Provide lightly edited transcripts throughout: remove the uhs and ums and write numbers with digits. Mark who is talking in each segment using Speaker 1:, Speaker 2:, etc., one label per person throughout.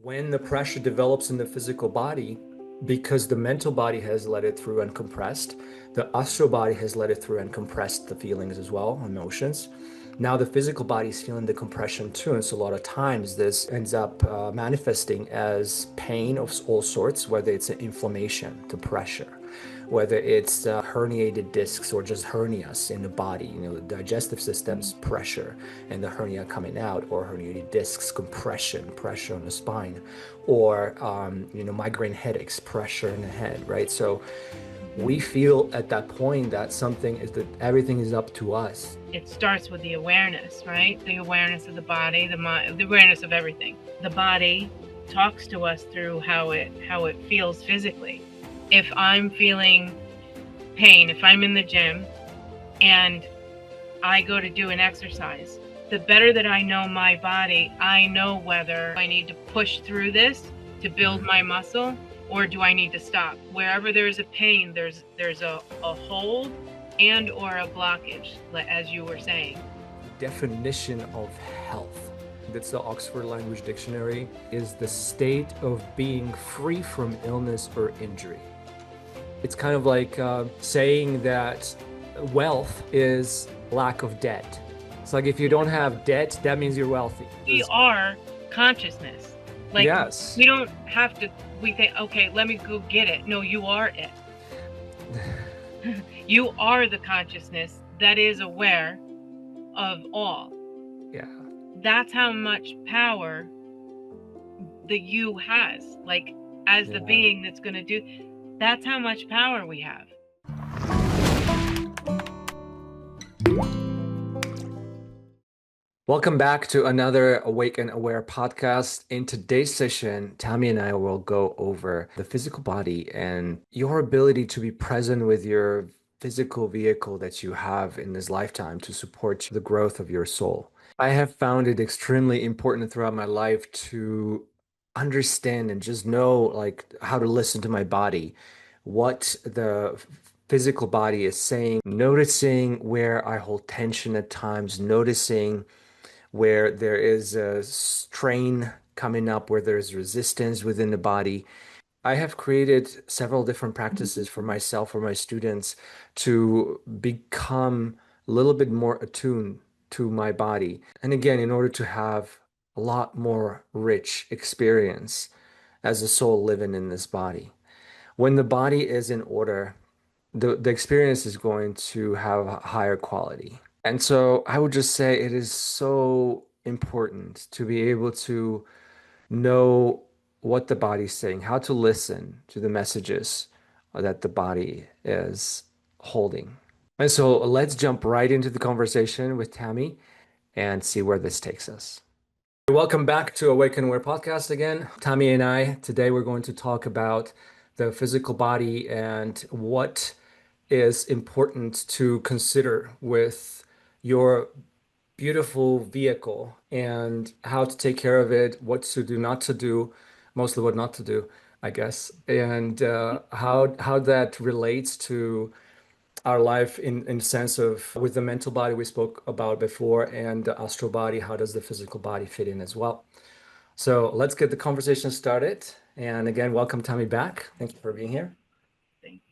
Speaker 1: When the pressure develops in the physical body, because the mental body has let it through and compressed, the astral body has let it through and compressed the feelings as well, emotions. Now the physical body is feeling the compression too, and so a lot of times this ends up manifesting as pain of all sorts, whether it's an inflammation to pressure, whether it's herniated discs or just hernias in the body, the digestive system's pressure and the hernia coming out, or herniated discs, compression, pressure on the spine, or migraine headaches, pressure in the head, right? So we feel at that point that something is that everything is up to us.
Speaker 2: It starts with the awareness, right? The awareness of the body, the mind, the awareness of everything. The body talks to us through how it feels physically. If I'm feeling pain, if I'm in the gym and I go to do an exercise, the better that I know my body, I know whether I need to push through this to build my muscle, or do I need to stop? Wherever there's a pain, there's a hold and or a blockage, as you were saying.
Speaker 1: Definition of health, that's the Oxford Language Dictionary, is the state of being free from illness or injury. It's kind of like saying that wealth is lack of debt. It's like if you don't have debt, that means you're wealthy.
Speaker 2: We are consciousness. Like,
Speaker 1: yes.
Speaker 2: We don't have to, we think, okay, let me go get it. No, you are it. You are the consciousness that is aware of all.
Speaker 1: Yeah.
Speaker 2: That's how much power the you has, like, as the being that's going to do. That's how much power we have.
Speaker 1: Welcome back to another Awake and Aware podcast. In today's session, Tammy and I will go over the physical body and your ability to be present with your physical vehicle that you have in this lifetime to support the growth of your soul. I have found it extremely important throughout my life to understand and just know like how to listen to my body, what the physical body is saying, noticing where I hold tension at times, noticing where there is a strain coming up, where there's resistance within the body. I have created several different practices for myself, for my students, to become a little bit more attuned to my body. And again, in order to have a lot more rich experience as a soul living in this body. When the body is in order, the experience is going to have a higher quality. And so I would just say it is so important to be able to know what the body's saying, how to listen to the messages that the body is holding. And so let's jump right into the conversation with Tammy and see where this takes us. Welcome back to Awaken Aware podcast again. Tammy and I, today we're going to talk about the physical body and what is important to consider with your beautiful vehicle and how to take care of it, what to do, not to do, mostly what not to do, I guess, and how that relates to our life in sense of with the mental body we spoke about before and the astral body, how does the physical body fit in as well? So let's get the conversation started. And again, welcome Tammy back. Thank you for being here.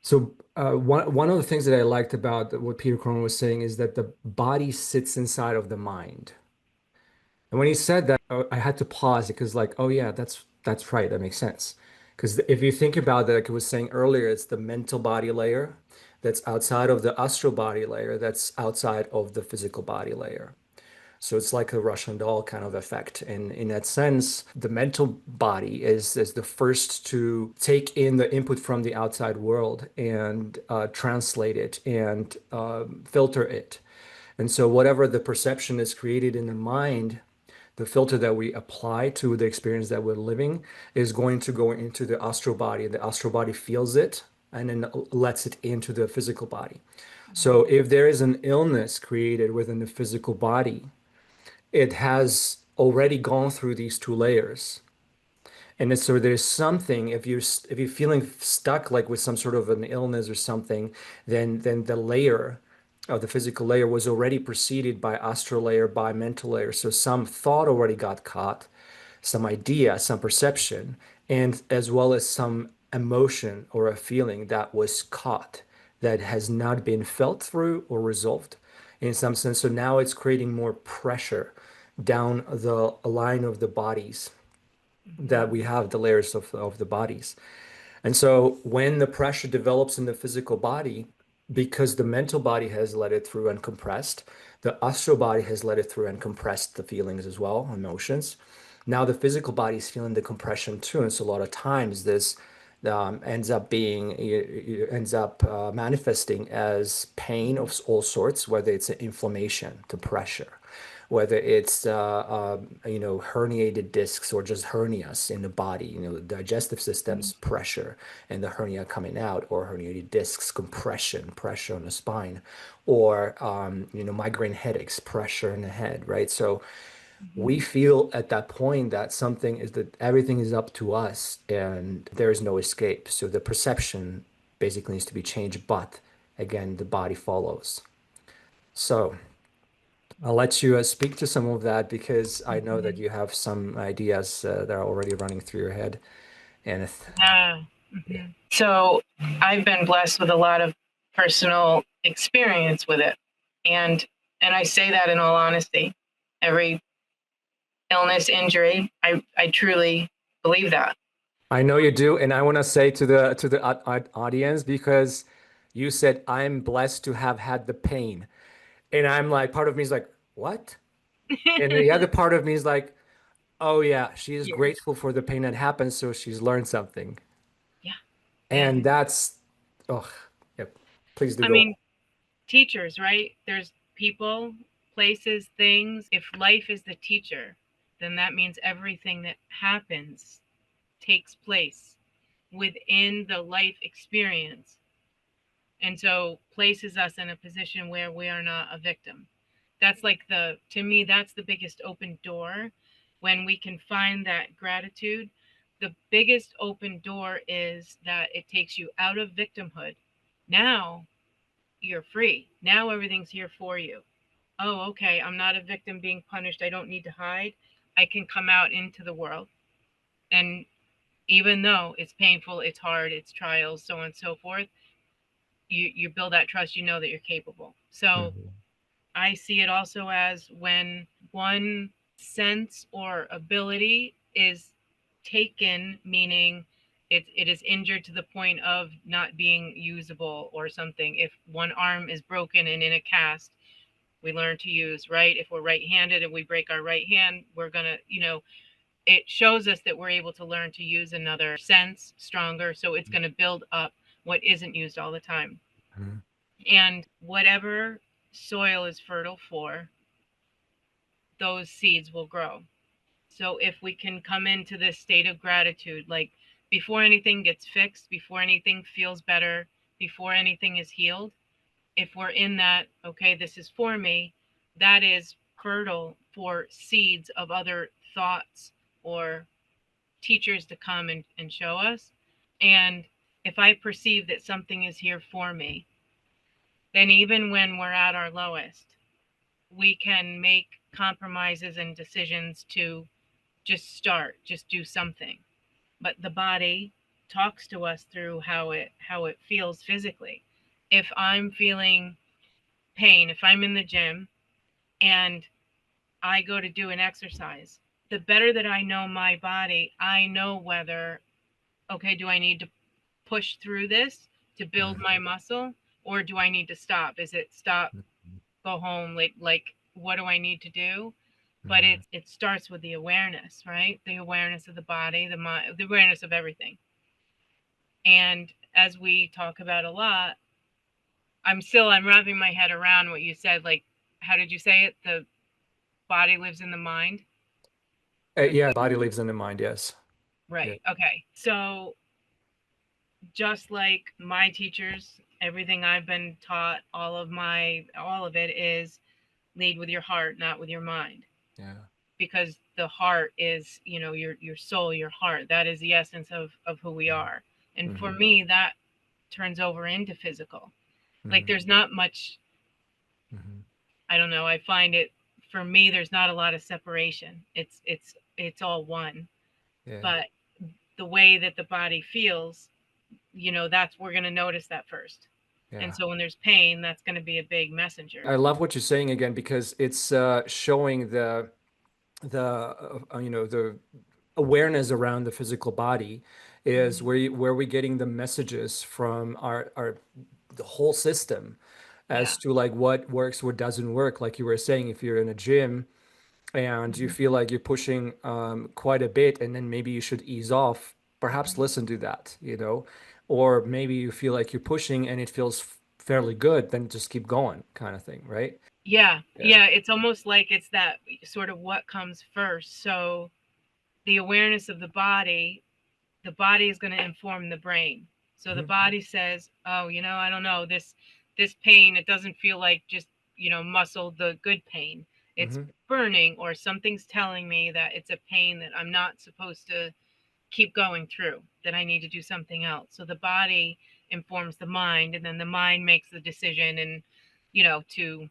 Speaker 1: So one of the things that I liked about what Peter Cronin was saying is that the body sits inside of the mind. And when he said that, I had to pause because like, oh yeah, that's right. That makes sense. Because if you think about it, like I was saying earlier, it's the mental body layer that's outside of the astral body layer, that's outside of the physical body layer. So it's like a Russian doll kind of effect. And in that sense, the mental body is the first to take in the input from the outside world and translate it and filter it. And so whatever the perception is created in the mind, the filter that we apply to the experience that we're living is going to go into the astral body. The astral body feels it and then lets it into the physical body. So if there is an illness created within the physical body, it has already gone through these two layers. And so there's something, if you're feeling stuck like with some sort of an illness or something, then the layer of the physical layer was already preceded by astral layer, by mental layer. So some thought already got caught, some idea, some perception, and as well as some emotion or a feeling that was caught that has not been felt through or resolved in some sense. So now it's creating more pressure down the line of the bodies that we have, the layers of the bodies. And so when the pressure develops in the physical body, because the mental body has let it through uncompressed, the astral body has let it through and compressed the feelings as well, emotions. Now the physical body is feeling the compression too. And so a lot of times this ends up manifesting as pain of all sorts, whether it's an inflammation to pressure, whether it's herniated discs or just hernias in the body, the digestive system's pressure and the hernia coming out, or herniated discs compression, pressure on the spine, or migraine headaches, pressure in the head, right? So we feel at that point that something is that everything is up to us and there is no escape. So the perception basically needs to be changed, but again, the body follows. So I'll let you speak to some of that because I know that
Speaker 2: Mhm.
Speaker 1: you have some ideas that are already running through your head. And
Speaker 2: Yeah.
Speaker 1: yeah,
Speaker 2: So I've been blessed with a lot of personal experience with it. And I say that in all honesty. Every illness, injury, I truly believe that.
Speaker 1: I know you do, and I want to say to the audience because you said I'm blessed to have had the pain, and I'm like, part of me is like, what? And the other part of me is like, oh yeah, she is
Speaker 2: Yeah.
Speaker 1: grateful for the pain that happened, so she's learned something.
Speaker 2: Yeah. Yeah.
Speaker 1: And that's, oh, yep. Please do
Speaker 2: I
Speaker 1: go
Speaker 2: mean, teachers, right? There's people, places, things. If life is the teacher, then that means everything that happens takes place within the life experience. And so places us in a position where we are not a victim. That's like to me, that's the biggest open door when we can find that gratitude. The biggest open door is that it takes you out of victimhood. Now you're free. Now everything's here for you. Oh, okay, I'm not a victim being punished. I don't need to hide. I can come out into the world. And even though it's painful, it's hard, it's trials, so on and so forth, you build that trust, you know that you're capable. So
Speaker 1: ahead.
Speaker 2: I see it also as when one sense or ability is taken, meaning it is injured to the point of not being usable or something. If one arm is broken and in a cast, we learn to use, right? If we're right handed and we break our right hand, we're going to, it shows us that we're able to learn to use another sense stronger. So it's going to build up what isn't used all the time.
Speaker 1: Mhm.
Speaker 2: And whatever soil is fertile for, those seeds will grow. So if we can come into this state of gratitude, like before anything gets fixed, before anything feels better, before anything is healed, if we're in that, okay, this is for me, that is fertile for seeds of other thoughts or teachers to come and show us. And if I perceive that something is here for me, then even when we're at our lowest, we can make compromises and decisions to just do something. But the body talks to us through how it feels physically. If I'm feeling pain, if I'm in the gym and I go to do an exercise, the better that I know my body, I know whether, okay, do I need to push through this to build
Speaker 1: Mhm.
Speaker 2: my muscle, or do I need to stop? Is it stop, go home, like what do I need to do? But
Speaker 1: Mhm.
Speaker 2: it starts with the awareness, right? The awareness of the body, the mind, the awareness of everything. And as we talk about a lot, I'm wrapping my head around what you said. Like, how did you say it? The body lives in the mind.
Speaker 1: Yeah, body lives in the mind, yes. Yeah.
Speaker 2: Right. Okay. So just like my teachers, everything I've been taught, all of it is lead with your heart, not with your mind.
Speaker 1: Yeah.
Speaker 2: Because the heart is, your soul, your heart. That is the essence of who we are. And for
Speaker 1: Hmm.
Speaker 2: me, that turns over into physical. Like
Speaker 1: Hmm.
Speaker 2: there's not much,
Speaker 1: Hmm.
Speaker 2: I don't know, I find it, for me there's not a lot of separation. It's it's all one.
Speaker 1: Yeah.
Speaker 2: But the way that the body feels, that's we're going to notice that first. And
Speaker 1: Yeah.
Speaker 2: so when there's pain, that's going to be a big messenger.
Speaker 1: I love what you're saying again because it's showing the awareness around the physical body is
Speaker 2: Hmm.
Speaker 1: where we're getting the messages from our the whole system
Speaker 2: Yeah.
Speaker 1: as to like what works, what doesn't work. Like you were saying, if you're in a gym and you
Speaker 2: Hmm.
Speaker 1: feel like you're pushing quite a bit, and then maybe you should ease off, perhaps
Speaker 2: Hmm.
Speaker 1: listen to that, or maybe you feel like you're pushing and it feels fairly good, then just keep going, kind of thing, right?
Speaker 2: Yeah.
Speaker 1: Yeah.
Speaker 2: Yeah. It's almost like it's that sort of what comes first. So the awareness of the body is going to inform the brain. So the
Speaker 1: Hmm.
Speaker 2: body says, "Oh, I don't know, this pain, it doesn't feel like just, muscle, the good pain. It's
Speaker 1: Hmm.
Speaker 2: burning, or something's telling me that it's a pain that I'm not supposed to keep going through, that I need to do something else." So the body informs the mind, and then the mind makes the decision, and to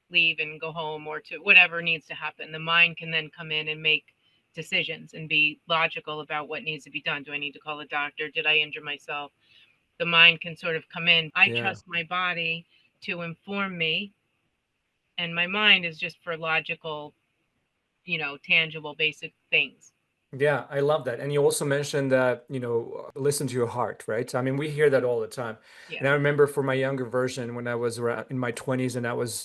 Speaker 2: leave and go home, or to whatever needs to happen. The mind can then come in and make decisions and be logical about what needs to be done. Do I need to call a doctor? Did I injure myself? The mind can sort of come in. I
Speaker 1: Yeah.
Speaker 2: trust my body to inform me, and my mind is just for logical, tangible, basic things.
Speaker 1: Yeah, I love that. And you also mentioned that, listen to your heart, right? I mean, we hear that all the time.
Speaker 2: Yeah.
Speaker 1: And I remember for my younger version, when I was around in my 20s and I was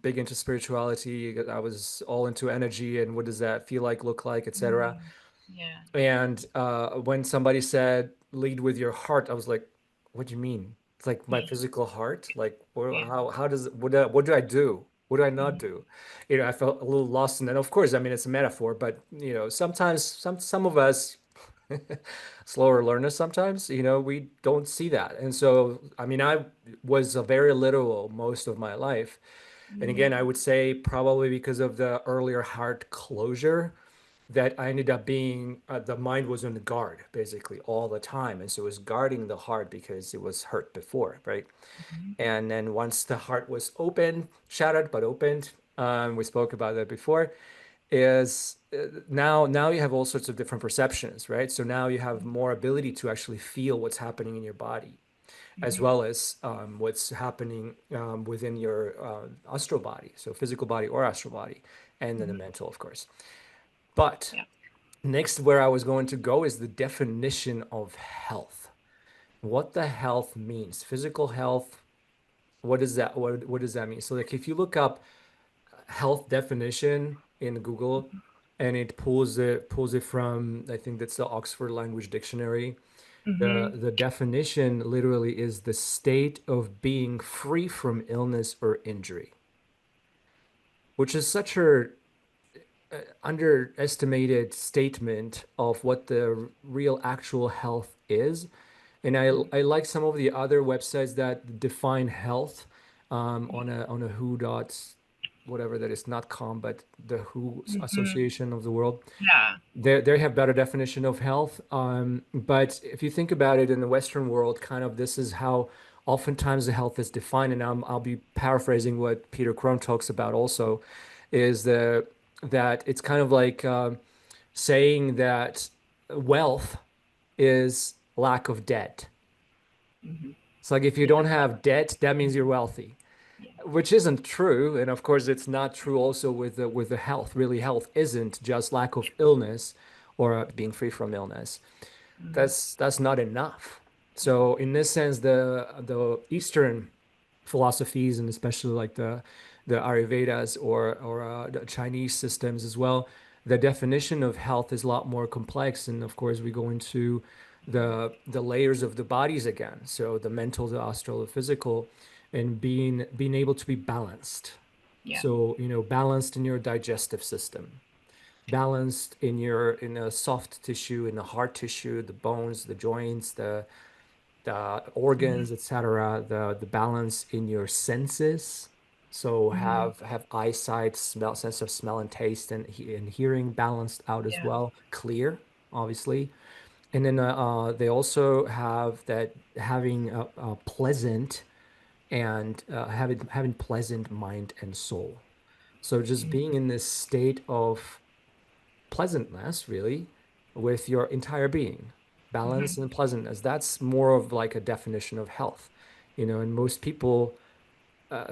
Speaker 1: big into spirituality, I was all into energy and what does that feel like, look like, etc.
Speaker 2: Mm. Yeah.
Speaker 1: And when somebody said lead with your heart, I was like, what do you mean? It's like my
Speaker 2: Yeah.
Speaker 1: physical heart? Like,
Speaker 2: Yeah.
Speaker 1: how does what do I do? What do I not
Speaker 2: Mhm.
Speaker 1: do? I felt a little lost in that. Of course, I mean it's a metaphor, but sometimes some of us slower learners sometimes, we don't see that. And so, I mean, I was a very literal most of my life. And again, I
Speaker 2: Mhm.
Speaker 1: would say probably because of the earlier heart closure that I ended up being the mind was on the guard basically all the time, and so it was guarding the heart because it was hurt before, right?
Speaker 2: Mhm.
Speaker 1: And then once the heart was open, shattered but opened, we spoke about that before. Is now you have all sorts of different perceptions, right? So now you have more ability to actually feel what's happening in your body, as
Speaker 2: Mhm.
Speaker 1: well as what's happening within your astral body, so physical body or astral body, and then the
Speaker 2: Mhm.
Speaker 1: mental, of course. But
Speaker 2: Yeah.
Speaker 1: next, where I was going to go is the definition of health. What the health means. Physical health, what does that what does that mean? So like if you look up health definition in Google and it pulls it from, I think that's the Oxford Language Dictionary. The
Speaker 2: Mhm.
Speaker 1: the definition literally is the state of being free from illness or injury, which is such a underestimated statement of what the real actual health is. And I like some of the other websites that define health on a who dot whatever that is, not com, but the WHO
Speaker 2: Mhm.
Speaker 1: Association of the World.
Speaker 2: Yeah.
Speaker 1: They have better definition of health. But if you think about it in the Western world, kind of this is how oftentimes the health is defined. And I'll be paraphrasing what Peter Crone talks about also, is that it's kind of like saying that wealth is lack of debt.
Speaker 2: Mhm.
Speaker 1: It's like if you
Speaker 2: Yeah.
Speaker 1: don't have debt, that means you're wealthy,
Speaker 2: Yeah.
Speaker 1: which isn't true. And of course, it's not true also with the health. Really, health isn't just lack of illness or being free from illness.
Speaker 2: Mhm.
Speaker 1: That's not enough. So in this sense, the Eastern philosophies and especially like the Ayurvedas or the Chinese systems as well, the definition of health is a lot more complex. And of course, we go into the layers of the bodies again. So the mental, the astral, the physical, and being able to be balanced.
Speaker 2: Yeah.
Speaker 1: So, balanced in your digestive system, balanced in a soft tissue, in the hard tissue, the bones, the joints, the
Speaker 2: Mhm.
Speaker 1: organs, etc., the balance in your senses. So
Speaker 2: Mhm.
Speaker 1: have eyesight, smell, sense of smell and taste, and hearing balanced out as
Speaker 2: Yeah.
Speaker 1: well, clear, obviously. And then they also have that having a pleasant and having pleasant mind and soul. So just being
Speaker 2: Mhm.
Speaker 1: in this state of pleasantness, really, with your entire being. Balance
Speaker 2: Hmm.
Speaker 1: and pleasantness. That's more of like a definition of health, and most people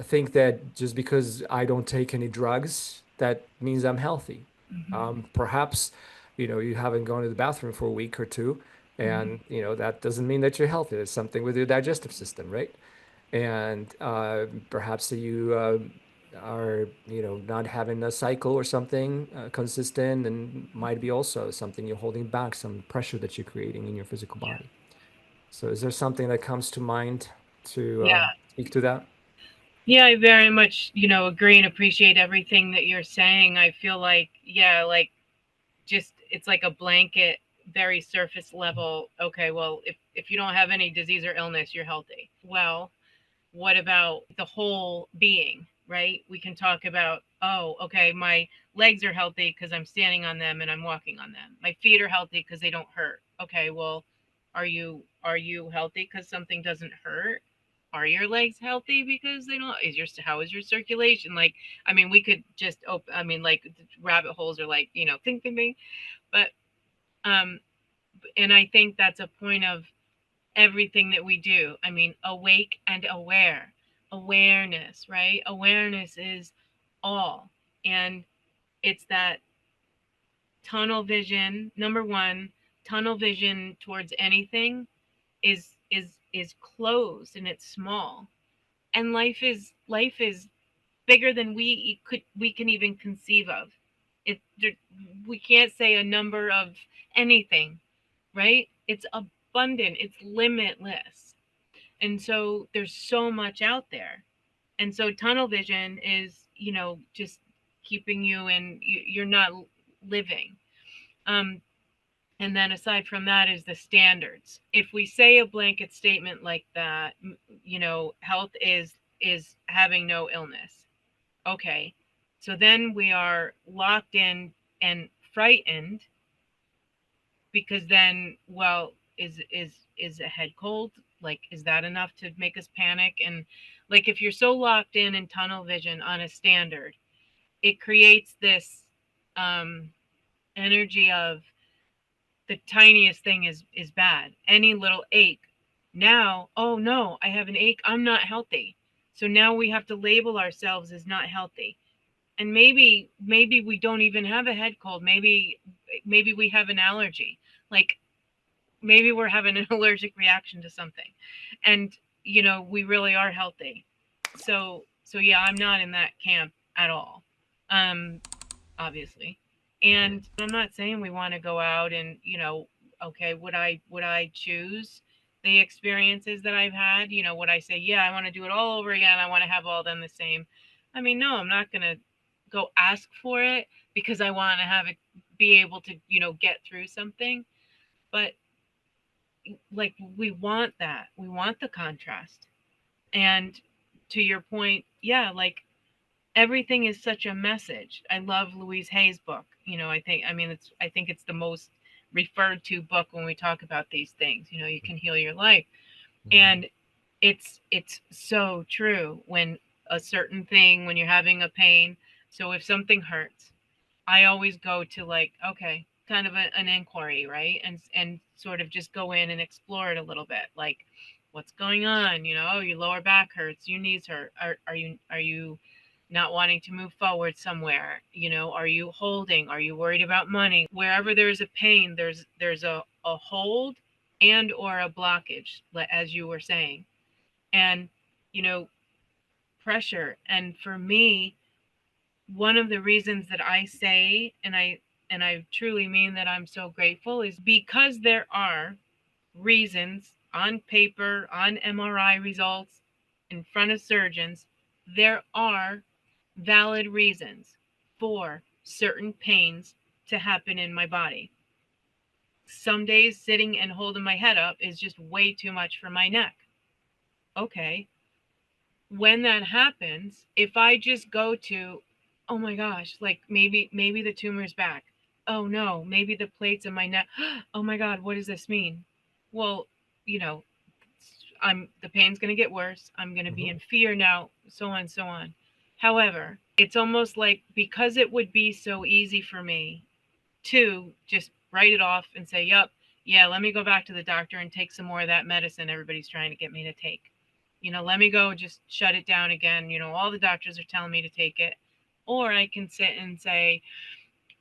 Speaker 1: think that just because I don't take any drugs, that means I'm healthy.
Speaker 2: Hmm.
Speaker 1: Perhaps, you haven't gone to the bathroom for a week or two,
Speaker 2: Hmm.
Speaker 1: and, that doesn't mean that you're healthy. There's something with your digestive system, right? And perhaps you are, not having a cycle or something consistent, and might be also something you're holding back, some pressure that you're creating in your physical
Speaker 2: Yeah.
Speaker 1: body. So is there something that comes to mind to
Speaker 2: Yeah.
Speaker 1: speak to that?
Speaker 2: Yeah, I very much, agree and appreciate everything that you're saying. I feel like, yeah, like just it's like a blanket, very surface level. Okay, well, if you don't have any disease or illness, you're healthy. Well, what about the whole being, right? We can talk about, oh, okay, my legs are healthy because I'm standing on them and I'm walking on them. My feet are healthy because they don't hurt. Okay, well, are you healthy because something doesn't hurt? Are your legs healthy because they don't? How is your circulation? Like, I mean, we could just open. I mean, like rabbit holes are like, think, think, think. But um, and I think that's a point of everything that we do. I mean, awake and aware, awareness, right? Awareness is all. And it's that tunnel vision. Number one, tunnel vision towards anything is closed and it's small. And life is bigger than we can even conceive of. It we can't say a number of anything, right? It's abundant, it's limitless. And so there's so much out there. And so tunnel vision is, just keeping you in, you're not living. Um, and then aside from that is the standards. If we say a blanket statement like that, health is having no illness. Okay. So then we are locked in and frightened because then, well, is a head cold, like is that enough to make us panic? And like if you're so locked in tunnel vision on a standard, it creates this um energy of the tiniest thing is bad. Any little ache, now, oh no, I have an ache, I'm not healthy. So now we have to label ourselves as not healthy. And maybe we don't even have a head cold. Maybe we have an allergy. Like maybe we're having an allergic reaction to something, and we really are healthy. So yeah, I'm not in that camp at all, um obviously. And I'm not saying we want to go out and, okay, would I choose the experiences that I've had? Would I say, yeah, I want to do it all over again, I want to have all them the same? I mean, no, I'm not going to go ask for it because I want to have it be able to, get through something. But like we want that. We want the contrast. And to your point, yeah, like everything is such a message. I love Louise Hay's book. I think it's the most referred to book when we talk about these things. You can heal your life.
Speaker 1: Mhm.
Speaker 2: And it's so true when a certain thing, when you're having a pain. So if something hurts, I always go to like, okay, kind of an inquiry, right? And sort of just go in and explore it a little bit. Like, what's going on? Oh, your lower back hurts, your knees hurt. Are you not wanting to move forward somewhere? Are you holding? Are you worried about money? Wherever there's a pain, there's a hold and or a blockage, as you were saying. And you know, pressure. And for me, one of the reasons that I say, and I truly mean that I'm so grateful, is because there are reasons on paper, on MRI results, in front of surgeons, there are valid reasons for certain pains to happen in my body. Some days sitting and holding my head up is just way too much for my neck. Okay, when that happens, if I just go to, oh my gosh, like maybe the tumor's back. Oh no, maybe the plates in my neck. Oh my god, what does this mean? Well, you know, I'm the pain's going to get worse. I'm going to be
Speaker 1: Mhm.
Speaker 2: in fear now, so on and so on. However, it's almost like because it would be so easy for me Two, just write it off and say, yup, yeah, let me go back to the doctor and take some more of that medicine everybody's trying to get me to take. Let me go just shut it down again. All the doctors are telling me to take it. Or I can sit and say,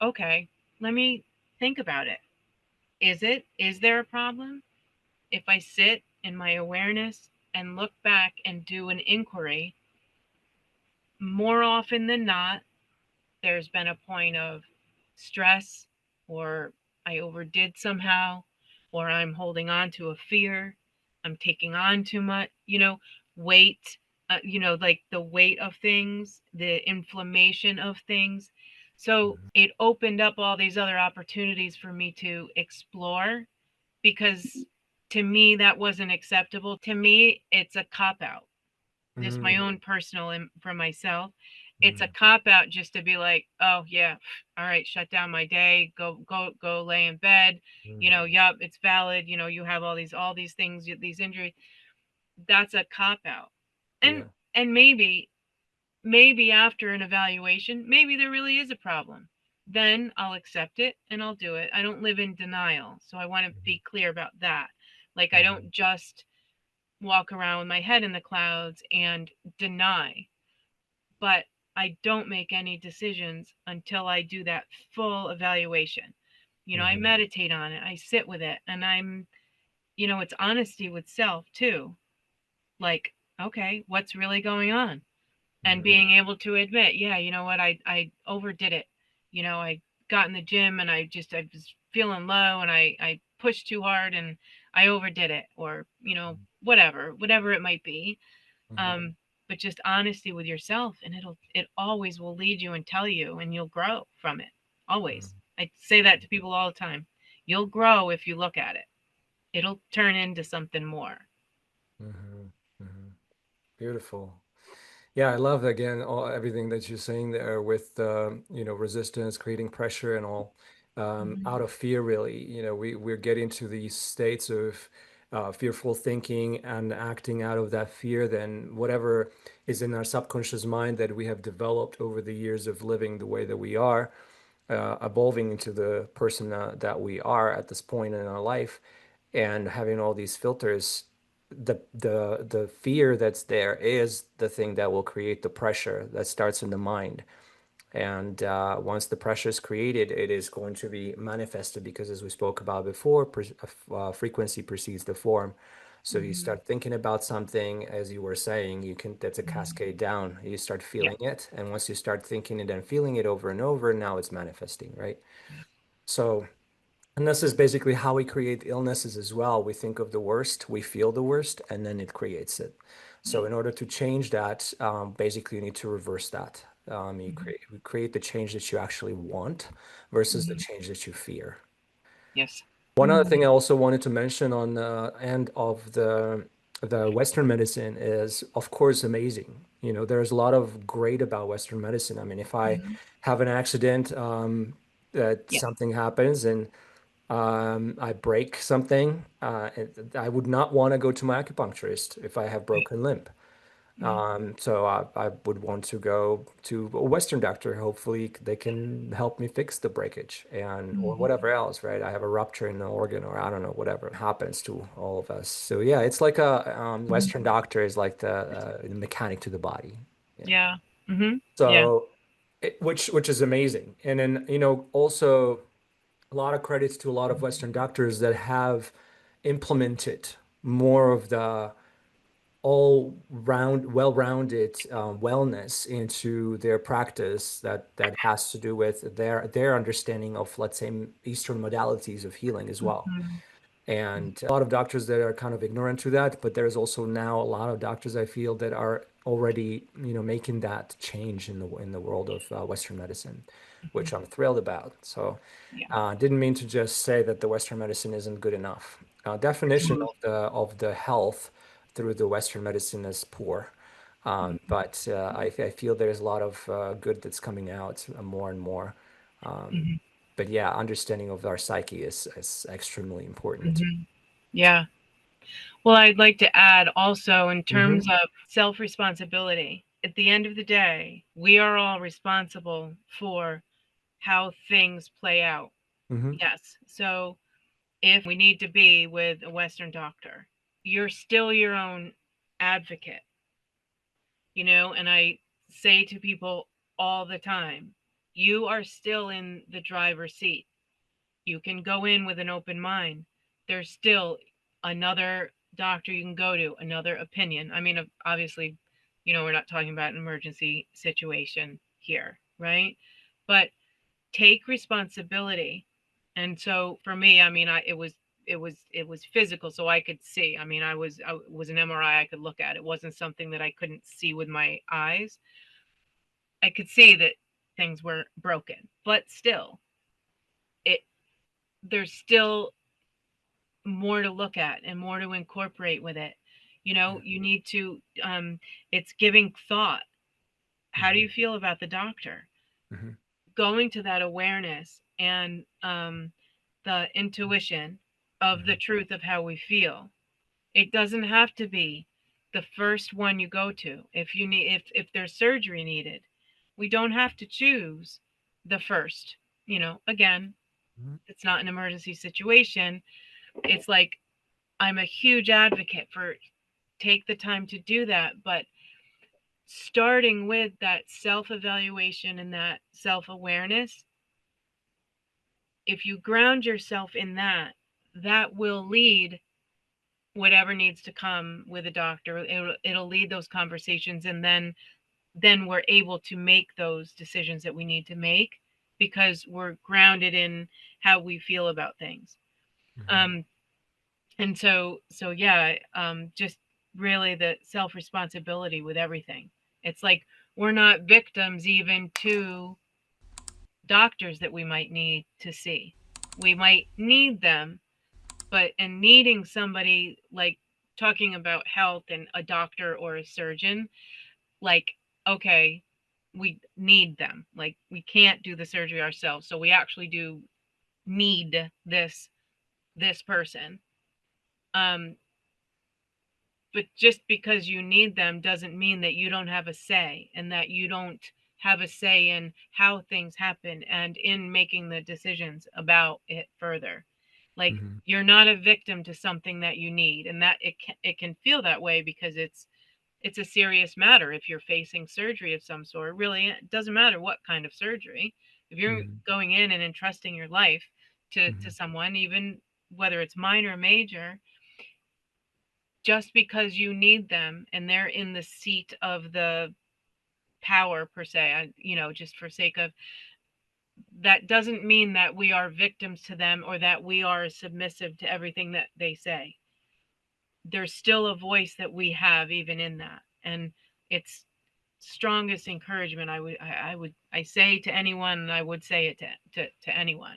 Speaker 2: okay, let me think about it. Is there a problem? If I sit in my awareness and look back and do an inquiry, more often than not, there's been a point of stress, or I overdid somehow, or I'm holding on to a fear, I'm taking on too much, weight, like the weight of things, the inflammation of things. So
Speaker 1: Mhm.
Speaker 2: it opened up all these other opportunities for me to explore, because to me that wasn't acceptable. To me, it's a cop out. Just my
Speaker 1: Mhm.
Speaker 2: own personal for myself. It's a
Speaker 1: Mhm.
Speaker 2: cop out just to be like, oh yeah, all right, shut down my day, go lay in bed.
Speaker 1: Mhm.
Speaker 2: Yup, it's valid. You have all these things, these injuries. That's a cop out. And
Speaker 1: Yeah.
Speaker 2: maybe after an evaluation, maybe there really is a problem. Then I'll accept it and I'll do it. I don't live in denial. So I want to
Speaker 1: Mhm.
Speaker 2: be clear about that. Like, I
Speaker 1: Mhm.
Speaker 2: don't just walk around with my head in the clouds and deny, but I don't make any decisions until I do that full evaluation. I
Speaker 1: Mhm.
Speaker 2: meditate on it, I sit with it, and it's honesty with self too. Like, okay, what's really going on? And
Speaker 1: Mhm.
Speaker 2: being able to admit, yeah, you know what, I overdid it. I got in the gym and I was feeling low and I pushed too hard and I overdid it, or whatever it might be.
Speaker 1: Mhm.
Speaker 2: um, but just honesty with yourself, and it always will lead you and tell you, and you'll grow from it. Always.
Speaker 1: Mhm.
Speaker 2: I say that to people all the time. You'll grow if you look at it. It'll turn into something more.
Speaker 1: Mhm. Mhm. Beautiful. Yeah, I love again everything that you're saying there with resistance, creating pressure and all
Speaker 2: Mm-hmm.
Speaker 1: out of fear really. We're getting to these states of fearful thinking and acting out of that fear, then whatever is in our subconscious mind that we have developed over the years of living the way that we are, evolving into the person that we are at this point in our life, and having all these filters, the fear that's there is the thing that will create the pressure that starts in the mind. And once the pressure is created, it is going to be manifested because, as we spoke about before, frequency precedes the form. So you
Speaker 2: Mm-hmm.
Speaker 1: start thinking about something, as you were saying, that's a
Speaker 2: Mm-hmm.
Speaker 1: cascade down. You start
Speaker 2: Yeah.
Speaker 1: feeling it, and once you start thinking it and feeling it over and over, now it's manifesting, right? So, and this is basically how we create illnesses as well. We think of the worst, we feel the worst, and then it creates it.
Speaker 2: Yeah.
Speaker 1: So in order to change that, basically you need to reverse that.
Speaker 2: Mm-hmm.
Speaker 1: You create the change that you actually want versus the
Speaker 2: Mm-hmm.
Speaker 1: change that you fear.
Speaker 2: Yes.
Speaker 1: One other
Speaker 2: Mm-hmm.
Speaker 1: thing I also wanted to mention on the end of the Western medicine is, of course, amazing. There's a lot of great about Western medicine. I mean, if I
Speaker 2: Mm-hmm.
Speaker 1: have an accident, that
Speaker 2: Yeah.
Speaker 1: something happens and I break something, I would not want to go to my acupuncturist if I have
Speaker 2: Right.
Speaker 1: broken limb.
Speaker 2: Mm-hmm.
Speaker 1: So I would want to go to a Western doctor. Hopefully, they can help me fix the breakage and or
Speaker 2: Mm-hmm.
Speaker 1: whatever else, right? I have a rupture in the organ, or I don't know, whatever happens to all of us. So yeah, it's like a Western
Speaker 2: Mm-hmm.
Speaker 1: doctor is like the mechanic to the body. Yeah.
Speaker 2: Yeah. Mm-hmm. Yeah.
Speaker 1: So, which is amazing. And then also a lot of credits to a lot of Western doctors that have implemented more of the well-rounded wellness into their practice that has to do with their understanding of, let's say, Eastern modalities of healing as well.
Speaker 2: Mm-hmm.
Speaker 1: And a lot of doctors that are kind of ignorant to that, but there's also now a lot of doctors I feel that are already, making that change in the world of Western medicine,
Speaker 2: Mm-hmm.
Speaker 1: which I'm thrilled about. So,
Speaker 2: Yeah.
Speaker 1: didn't mean to just say that the Western medicine isn't good enough. Definition
Speaker 2: Mm-hmm.
Speaker 1: of the health through the Western medicine is poor. But I feel there's a lot of good that's coming out more and more. Um,
Speaker 2: Mm-hmm.
Speaker 1: but yeah, understanding of our psyche is extremely important.
Speaker 2: Mm-hmm. Yeah. Well, I'd like to add also, in terms
Speaker 1: Hmm.
Speaker 2: of self responsibility, at the end of the day, we are all responsible for how things play out.
Speaker 1: Hmm.
Speaker 2: Yes. So if we need to be with a Western doctor, you're still your own advocate, and I say to people all the time, you are still in the driver's seat. You can go in with an open mind. There's still another doctor you can go to, another opinion. I mean, obviously, we're not talking about an emergency situation here, right? But take responsibility. And so for me, I mean, it was physical, so I could see. I mean, I was an MRI I could look at. It wasn't something that I couldn't see with my eyes. I could see that things were broken, but still, it there's still more to look at and more to incorporate with it. You need to. It's giving thought. How do
Speaker 1: Hmm.
Speaker 2: you feel about the doctor?
Speaker 1: Hmm.
Speaker 2: Going to that awareness and the intuition of the
Speaker 1: Hmm.
Speaker 2: truth of how we feel. It doesn't have to be the first one you go to. If there's surgery needed, we don't have to choose the first. Again, it's not an emergency situation. It's like I'm a huge advocate for take the time to do that, but starting with that self-evaluation and that self-awareness, if you ground yourself in that, that will lead whatever needs to come with a doctor. It'll lead those conversations, and then we're able to make those decisions that we need to make because we're grounded in how we feel about things.
Speaker 1: Hmm.
Speaker 2: um and so yeah, just really the self responsibility with everything. It's like we're not victims even to doctors that we might need to see. We might need them, but in needing somebody, like talking about health and a doctor or a surgeon, like, okay, we need them. Like, we can't do the surgery ourselves, so we actually do need this person. Um, but just because you need them doesn't mean that you don't have a say, and that you don't have a say in how things happen and in making the decisions about it further. Like,
Speaker 1: Hmm.
Speaker 2: you're not a victim to something that you need, and that it can feel that way because it's a serious matter. If you're facing surgery of some sort, really, it doesn't matter what kind of surgery. If you're
Speaker 1: Hmm.
Speaker 2: going in and entrusting your life to
Speaker 1: Hmm.
Speaker 2: someone, even whether it's minor or major, just because you need them and they're in the seat of the power per se, just for sake of that, doesn't mean that we are victims to them or that we are submissive to everything that they say. There's still a voice that we have even in that, and it's strongest encouragement I say to anyone, and I would say it to anyone.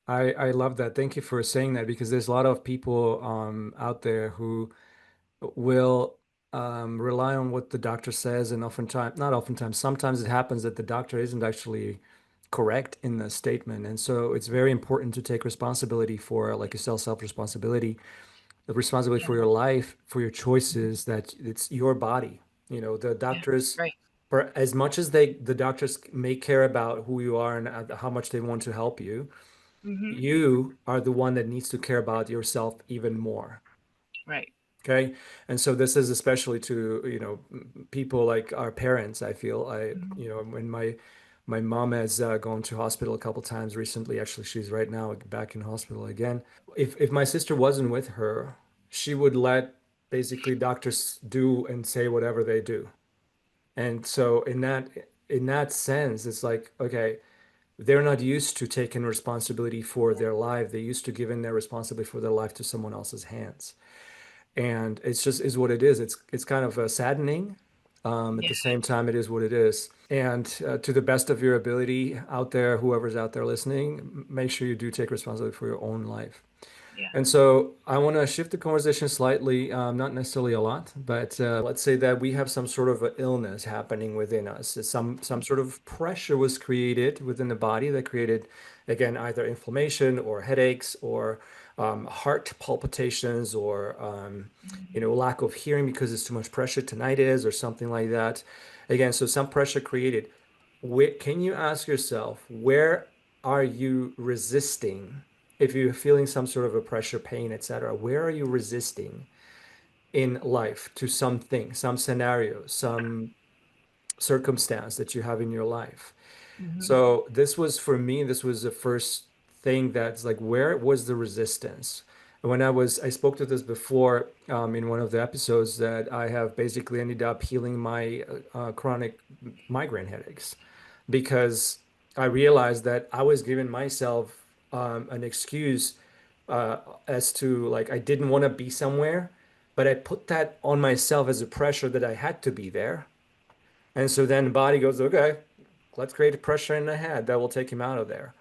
Speaker 1: I love that. Thank you for saying that because there's a lot of people out there who will rely on what the doctor says, and oftentimes, not oftentimes, sometimes it happens that the doctor isn't actually correct in the statement. And so it's very important to take responsibility for, like you said, self-responsibility, the responsibility for
Speaker 2: Yeah.
Speaker 1: your life, for your choices, that it's your body. The
Speaker 2: Yeah.
Speaker 1: doctors,
Speaker 2: Right.
Speaker 1: for as much as the doctors may care about who you are and how much they want to help you,
Speaker 2: Hmm.
Speaker 1: you are the one that needs to care about yourself even more.
Speaker 2: Right.
Speaker 1: Okay. And so this is especially to, people like our parents, I feel.
Speaker 2: Hmm.
Speaker 1: When my mom has gone to hospital a couple times recently. Actually, she's right now back in hospital again. If my sister wasn't with her, she would let basically doctors do and say whatever they do. And so in that sense, it's like, okay, they're not used to taking responsibility for their life. They're used to giving their responsibility for their life to someone else's hands. And it's just is what it is. It's kind of saddening. At
Speaker 2: Yeah.
Speaker 1: the same time, it is what it is. And to the best of your ability out there, whoever's out there listening, make sure you do take responsibility for your own life.
Speaker 2: Yeah.
Speaker 1: And so I want to shift the conversation slightly, not necessarily a lot, but let's say that we have some sort of a illness happening within us. Some sort of pressure was created within the body that created, again, either inflammation or headaches or heart palpitations or
Speaker 2: Hmm.
Speaker 1: lack of hearing because it's too much pressure, tinnitus or something like that. Again, so some pressure created. Can you ask yourself, where are you resisting? If you're feeling some sort of a pressure, pain, etc., where are you resisting in life to something, some scenario, some circumstance that you have in your life?
Speaker 2: Mm-hmm.
Speaker 1: So this was for me, this was the first thing that's like, where was the resistance? And when I spoke to this before in one of the episodes that I have basically ended up healing my chronic migraine headaches because I realized that I was giving myself an excuse uh, as to like I didn't want to be somewhere, but I put that on myself as a pressure that I had to be there. And so then the body goes, okay, let's create a pressure in the head that will take him out of there,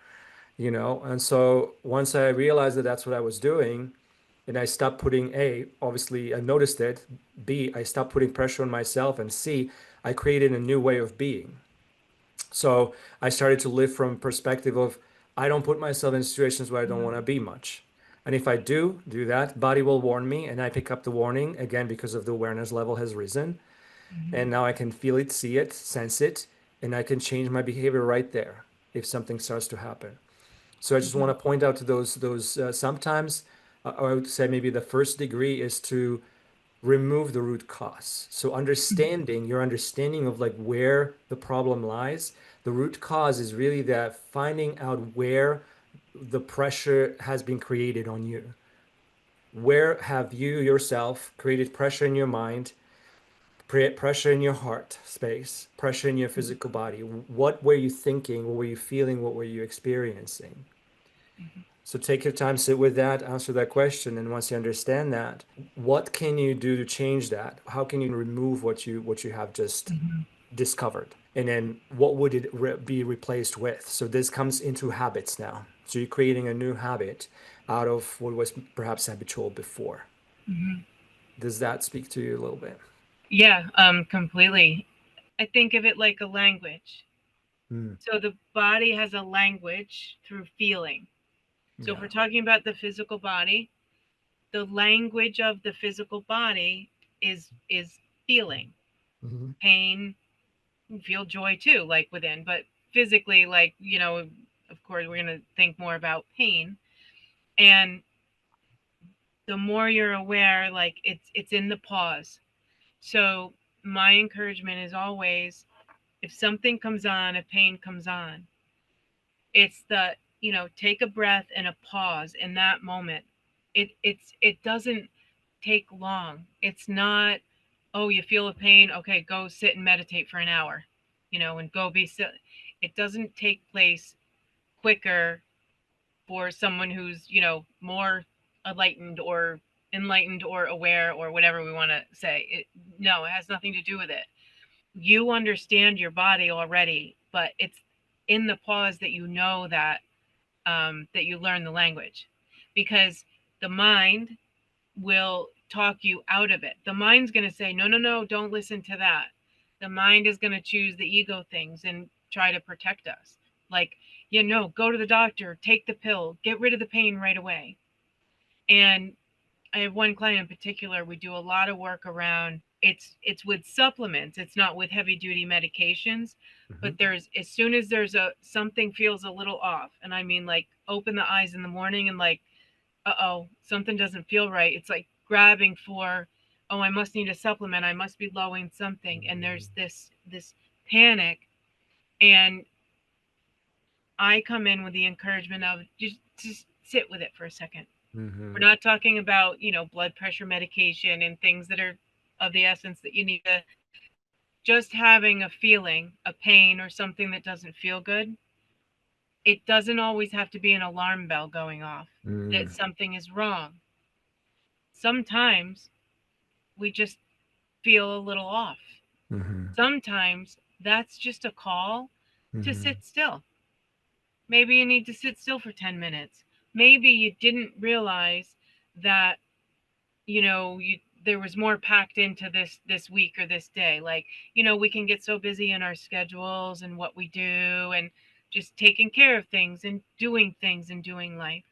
Speaker 1: you know? And so once I realized that that's what I was doing, and I stopped putting A, obviously I noticed it. B, I stopped putting pressure on myself. And C, I created a new way of being. So I started to live from perspective of I don't put myself in situations where I don't want to be much. And if I do that, body will warn me and I pick up the warning again because of the awareness level has risen.
Speaker 2: Mm-hmm.
Speaker 1: And now I can feel it, see it, sense it, and I can change my behavior right there if something starts to happen. So I just want
Speaker 2: Mm-hmm.
Speaker 1: to point out to those sometimes, I would say maybe the first degree is to remove the root cause. So understanding your understanding of like where the problem lies, the root cause is really that finding out where the pressure has been created on you. Where have you yourself created pressure in your mind, pressure in your heart space, pressure in your physical body? What were you thinking? What were you feeling? What were you experiencing? So take your time, sit with that, answer that question, and once you understand that, what can you do to change that? How can you remove what you have just
Speaker 2: Mm-hmm.
Speaker 1: discovered? And then what would it be replaced with? So this comes into habits now. So you're creating a new habit out of what was perhaps habitual before.
Speaker 2: Mm-hmm.
Speaker 1: Does that speak to you a little bit?
Speaker 2: Yeah, completely. I think of it like a language.
Speaker 1: Mm,
Speaker 2: So the body has a language through feeling. So if
Speaker 1: yeah.
Speaker 2: we're talking about the physical body, the language of the physical body is feeling.
Speaker 1: Hmm.
Speaker 2: Pain, feel joy too, like within, but physically, like, of course we're gonna think more about pain. And the more you're aware, like it's in the pause. So my encouragement is always, if something comes on, if pain comes on, it's the, take a breath and a pause in that moment. It doesn't take long. It's not, oh, you feel a pain, okay, go sit and meditate for an hour, and go be still. It doesn't take place quicker for someone who's, more enlightened or aware or whatever we want to say. No, it has nothing to do with it. You understand your body already, but it's in the pause that that you learn the language, because the mind will talk you out of it. The mind's going to say, no, no, no, don't listen to that. The mind is going to choose the ego things and try to protect us. Like, no, go to the doctor, take the pill, get rid of the pain right away. And I have one client in particular, we do a lot of work around, it's with supplements, it's not with heavy duty medications,
Speaker 1: Hmm.
Speaker 2: but there's, as soon as there's a something feels a little off, and I mean, like, open the eyes in the morning and like, uh-oh, something doesn't feel right. It's like grabbing for, oh, I must need a supplement, I must be low in something, and there's this panic. And I come in with the encouragement of just sit with it for a second. We're
Speaker 1: Hmm.
Speaker 2: not talking about, blood pressure medication and things that are of the essence that you need to, just having a feeling, a pain or something that doesn't feel good. It doesn't always have to be an alarm bell going off that
Speaker 1: Mm,
Speaker 2: something is wrong. Sometimes we just feel a little off.
Speaker 1: hmm.
Speaker 2: Sometimes that's just a call to
Speaker 1: Hmm.
Speaker 2: sit still. Maybe you need to sit still for 10 minutes. Maybe you didn't realize that, there was more packed into this week or this day. Like, we can get so busy in our schedules and what we do, and just taking care of things and doing life.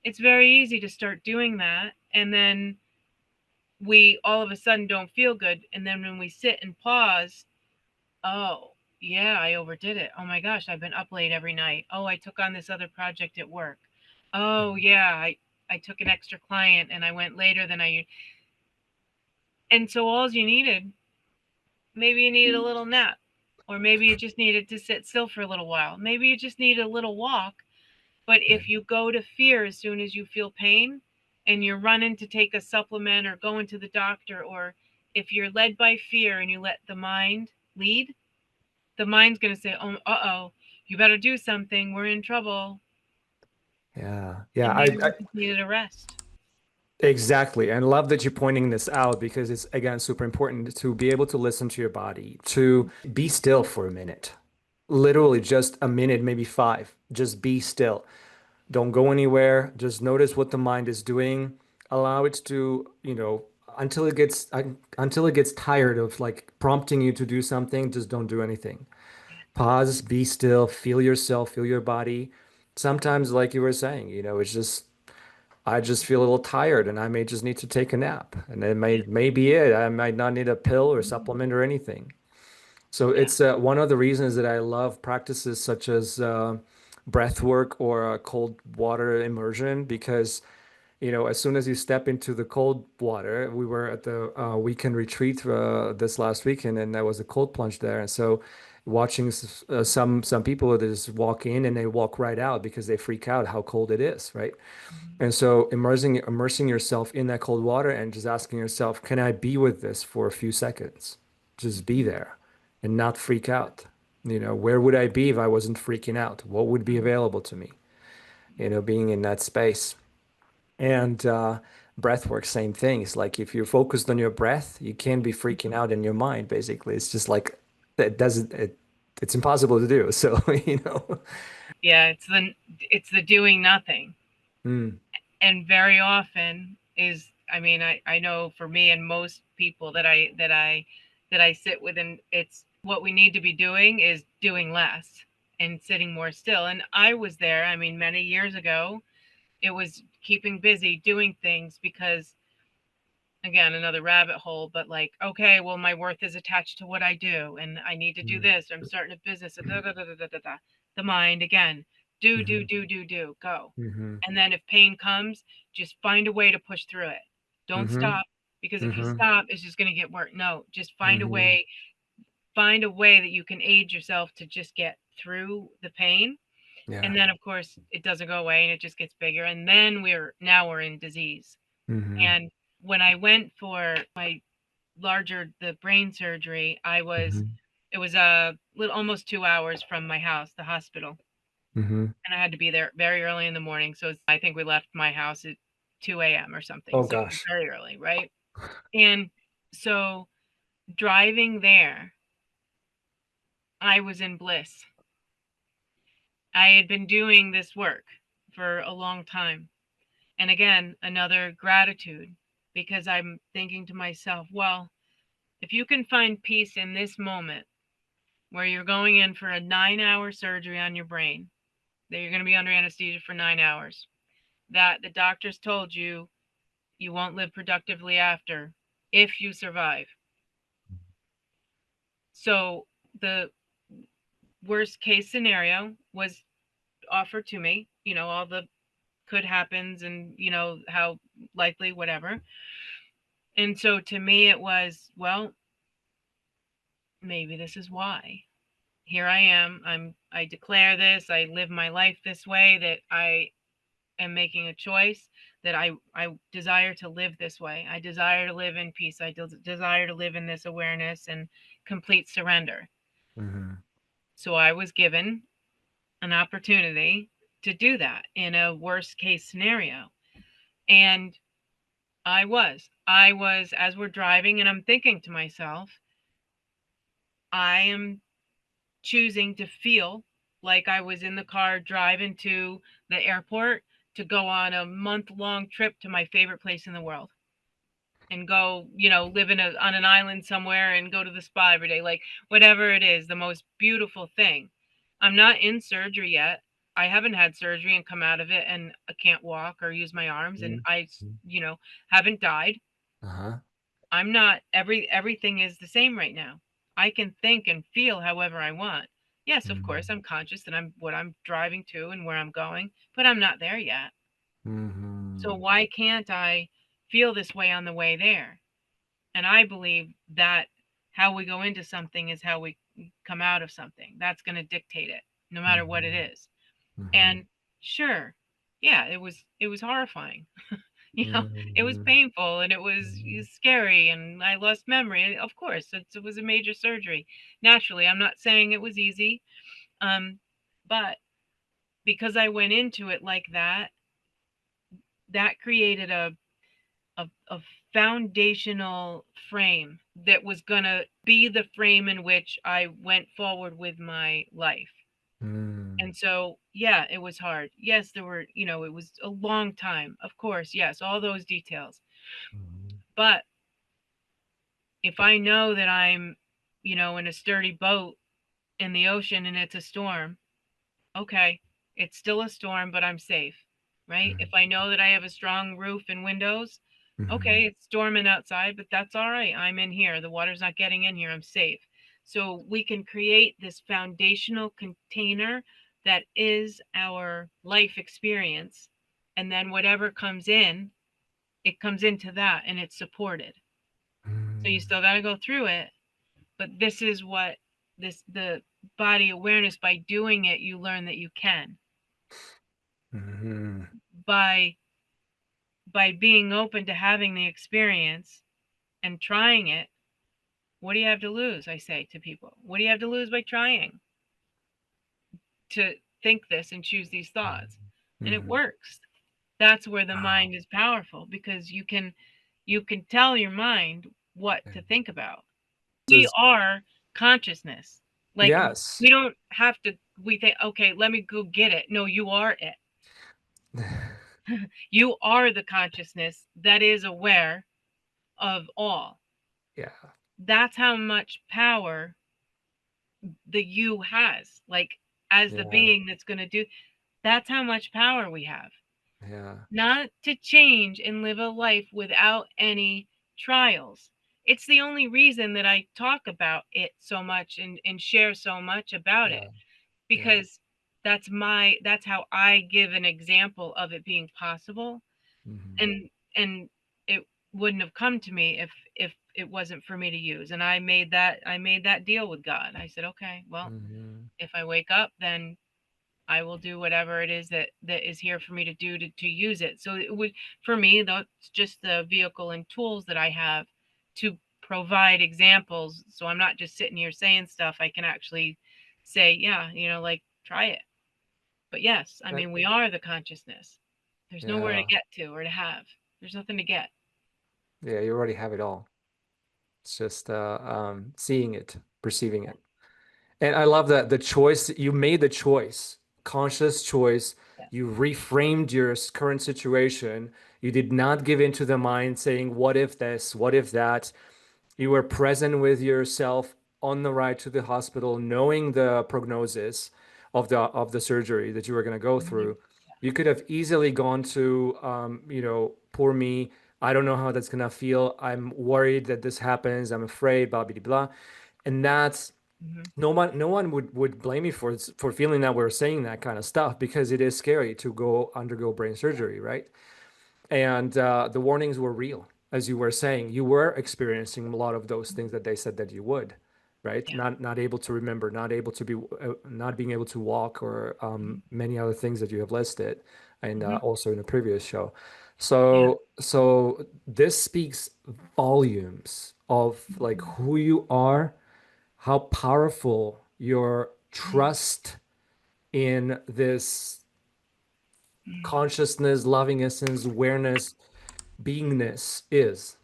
Speaker 2: It's very easy to start doing that, and then we all of a sudden don't feel good, and then when we sit and pause, oh, yeah, I overdid it. Oh my gosh, I've been up late every night. Oh, I took on this other project at work. Oh yeah, I took an extra client and I went later than I. And so all you needed, maybe you needed a little nap, or maybe you just needed to sit still for a little while. Maybe you just needed a little walk. But
Speaker 1: Yeah.
Speaker 2: if you go to fear as soon as you feel pain and you're running to take a supplement or going to the doctor, or if you're led by fear and you let the mind lead, the mind's going to say, oh, uh-oh, you better do something. We're in trouble.
Speaker 1: Yeah. Yeah.
Speaker 2: And maybe you just needed a rest.
Speaker 1: Exactly. And love that you're pointing this out because it's, again, super important to be able to listen to your body, to be still for a minute. Literally just a minute, maybe five. Just be still. Don't go anywhere. Just notice what the mind is doing. Allow it to, until until it gets tired of like prompting you to do something, just don't do anything. Pause, be still, feel yourself, feel your body. Sometimes, like you were saying, it's just I just feel a little tired and I may just need to take a nap. And it may be it. I might not need a pill or supplement or anything. So
Speaker 2: Yeah.
Speaker 1: it's one of the reasons that I love practices such as breath work or cold water immersion because as soon as you step into the cold water, we were at the weekend retreat this last weekend, and there was a cold plunge there. And so, watching some people that just walk in and they walk right out because they freak out how cold it is, right?
Speaker 2: Mhm.
Speaker 1: And so, immersing yourself in that cold water and just asking yourself, can I be with this for a few seconds? Just be there and not freak out. Where would I be if I wasn't freaking out? What would be available to me? Being in that space. And breath work, same thing. It's like if you're focused on your breath, you can't be freaking out in your mind, basically. It's just like it's impossible to do. So,
Speaker 2: Yeah, it's the doing nothing.
Speaker 1: Mm,
Speaker 2: And very often is, I mean, I know for me and most people that I sit with, and it's what we need to be doing is doing less and sitting more still. And I was there, I mean, many years ago. It was keeping busy doing things because, again, another rabbit hole, but like, okay, well, my worth is attached to what I do and I need to do
Speaker 1: mm,
Speaker 2: this. I'm starting a business. Da, da, da, da, da, da, da. The mind again,
Speaker 1: mhm,
Speaker 2: do, go.
Speaker 1: mhm,
Speaker 2: And then if pain comes, just find a way to push through it. Don't
Speaker 1: mhm,
Speaker 2: stop, because if you
Speaker 1: mhm,
Speaker 2: stop, it's just going to get worse. No, just
Speaker 1: mhm.
Speaker 2: find a way that you can aid yourself to just get through the pain.
Speaker 1: Yeah.
Speaker 2: And then, of course, it doesn't go away and it just gets bigger. And then we're in disease.
Speaker 1: Mhm,
Speaker 2: And when I went for my the brain surgery,
Speaker 1: mhm,
Speaker 2: it was a little almost 2 hours from my house, the hospital,
Speaker 1: mhm.
Speaker 2: and I had to be there very early in the morning. So I think we left my house at 2 a.m. or something.
Speaker 1: Oh
Speaker 2: So it was
Speaker 1: gosh.
Speaker 2: very early, right? And so driving there, I was in bliss. I had been doing this work for a long time. And again, another gratitude, because I'm thinking to myself, well, if you can find peace in this moment where you're going in for a 9 hour surgery on your brain, that you're going to be under anesthesia for 9 hours, that the doctors told you you won't live productively after if you survive. So the worst case scenario was offered to me, all the could happens and, how likely, whatever. And so to me, it was, well, maybe this is why. Here I am. I declare this. I live my life this way, that I am making a choice, that I desire to live this way. I desire to live in peace. I desire to live in this awareness and complete surrender.
Speaker 1: Mhm,
Speaker 2: So I was given an opportunity to do that in a worst case scenario. And I was, as we're driving, and I'm thinking to myself, I am choosing to feel like I was in the car driving to the airport to go on a month-long trip to my favorite place in the world, and go, live on an island somewhere and go to the spa every day, like whatever it is, the most beautiful thing. I'm not in surgery yet. I haven't had surgery and come out of it and I can't walk or use my arms, and
Speaker 1: mhm,
Speaker 2: I,
Speaker 1: mhm.
Speaker 2: haven't died.
Speaker 1: Uh-huh.
Speaker 2: I'm not, everything is the same right now. I can think and feel however I want. Yes, of course,
Speaker 1: Mm-hmm.
Speaker 2: I'm conscious that I'm what I'm driving to and where I'm going, but I'm not there yet. So
Speaker 1: Mm-hmm.
Speaker 2: why can't I feel this way on the way there? And I believe that how we go into something is how we come out of something. That's going to dictate it, no matter what it
Speaker 1: Mm-hmm.
Speaker 2: is.
Speaker 1: Mm-hmm.
Speaker 2: And sure, yeah, it was horrifying. It was
Speaker 1: Mm-hmm.
Speaker 2: painful and it was scary and I lost memory. And of course, it was a major surgery. Naturally, I'm not saying it was easy, but because I went into it like that, that created a foundational frame that was going to be the frame in which I went forward with my life.
Speaker 1: Mm-hmm.
Speaker 2: And so, yeah, it was hard. Yes, there were, it was a long time. Of course, yes, all those details. But if I know that I'm, in a sturdy boat in the ocean and it's a storm, okay, it's still a storm, but I'm safe, right? If I know that I have a strong roof and windows,
Speaker 1: Mm-hmm.
Speaker 2: okay, it's storming outside, but that's all right. I'm in here. The water's not getting in here. I'm safe. So we can create this foundational container that is our life experience. And then whatever comes in, it comes into that and it's supported. So you still got to go through it, but this is what the body awareness, by doing it, you learn that you can
Speaker 1: Mm-hmm.
Speaker 2: by being open to having the experience and trying it. What do you have to lose? I say to people, what do you have to lose by trying to think this and choose these thoughts? And it
Speaker 1: Mm-hmm.
Speaker 2: works. That's where the
Speaker 1: Wow.
Speaker 2: mind is powerful, because you can tell your mind what to think about. We
Speaker 1: This
Speaker 2: are consciousness. Like,
Speaker 1: yes.
Speaker 2: we don't have to, we think, okay, let me go get it. No, you are it. You are the consciousness that is aware of all.
Speaker 1: Yeah.
Speaker 2: That's how much power the you has. Like, as the
Speaker 1: Yeah.
Speaker 2: being that's going to do, that's how much power we have.
Speaker 1: Yeah.
Speaker 2: Not to change and live a life without any trials. It's the only reason that I talk about it so much and share so much about it,
Speaker 1: Yeah. Yeah.
Speaker 2: because that's how I give an example of it being possible.
Speaker 1: Mm-hmm.
Speaker 2: And it wouldn't have come to me if it wasn't for me to use. And I made that deal with God. I said, okay, well,
Speaker 1: Mm-hmm.
Speaker 2: if I wake up, then I will do whatever it is that is here for me to do to use it. So it would, for me, that's just the vehicle and tools that I have to provide examples. So I'm not just sitting here saying stuff. I can actually say, yeah, like, try it. But yes, I
Speaker 1: That,
Speaker 2: mean, we are the consciousness. There's nowhere to
Speaker 1: yeah.
Speaker 2: get to or to have. There's nothing to get.
Speaker 1: Yeah, you already have it all. It's just seeing it, perceiving it. And I love that the choice, you made the choice, conscious choice.
Speaker 2: Yeah.
Speaker 1: You reframed your current situation. You did not give in to the mind saying, what if this, what if that? You were present with yourself on the ride to the hospital, knowing the prognosis of the surgery that you were going to go
Speaker 2: Mhm.
Speaker 1: through. You could have easily gone to, poor me. I don't know how that's going to feel. I'm worried that this happens. I'm afraid, blah, blah, blah. And that's
Speaker 2: Mhm.
Speaker 1: no one would blame me for feeling that we're saying that kind of stuff because it is scary to go undergo brain surgery, right? And the warnings were real, as you were saying. You were experiencing a lot of those things that they said that you would, right?
Speaker 2: Yeah.
Speaker 1: Not able to remember, not able to be, not being able to walk, or
Speaker 2: Mhm.
Speaker 1: many other things that you have listed, and
Speaker 2: Mhm.
Speaker 1: also in a previous show.
Speaker 2: Yeah.
Speaker 1: So this speaks volumes of like
Speaker 2: Mhm.
Speaker 1: who you are, how powerful your
Speaker 2: Mhm.
Speaker 1: trust in this
Speaker 2: Mhm.
Speaker 1: consciousness, loving essence, awareness, beingness is.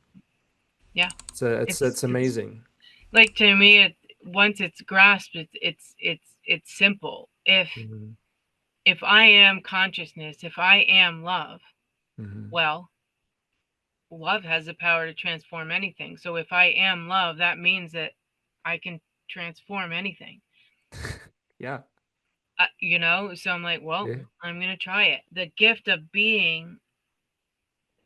Speaker 2: Yeah.
Speaker 1: It's
Speaker 2: It's
Speaker 1: amazing.
Speaker 2: like, to me, once it's grasped, it's simple. If
Speaker 1: Hmm.
Speaker 2: if I am consciousness, if I am love,
Speaker 1: Hmm.
Speaker 2: well, love has the power to transform anything. So if I am love, that means that I can transform anything.
Speaker 1: Yeah.
Speaker 2: So I'm like, well,
Speaker 1: Yeah.
Speaker 2: I'm going to try it. The gift of being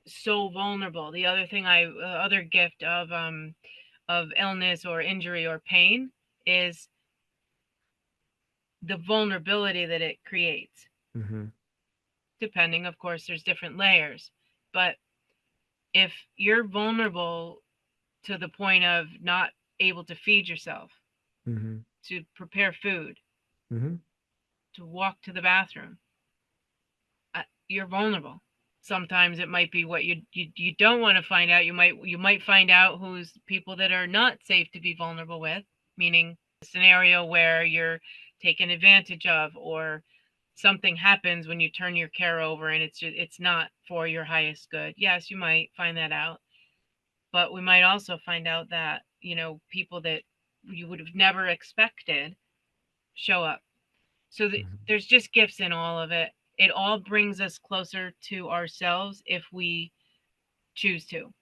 Speaker 2: so vulnerable. The other thing other gift of of illness or injury or pain is the vulnerability that it creates.
Speaker 1: Hmm.
Speaker 2: Depending, of course, there's different layers. But if you're vulnerable to the point of not able to feed yourself,
Speaker 1: Hmm.
Speaker 2: to prepare food,
Speaker 1: Hmm.
Speaker 2: to walk to the bathroom, you're vulnerable. Sometimes it might be what you don't want to find out. You might find out who's people that are not safe to be vulnerable with, meaning a scenario where you're taken advantage of, or something happens when you turn your care over and it's not for your highest good. Yes, you might find that out, but we might also find out that, people that you would have never expected show up. So there's just gifts in all of it. It all brings us closer to ourselves if we choose to.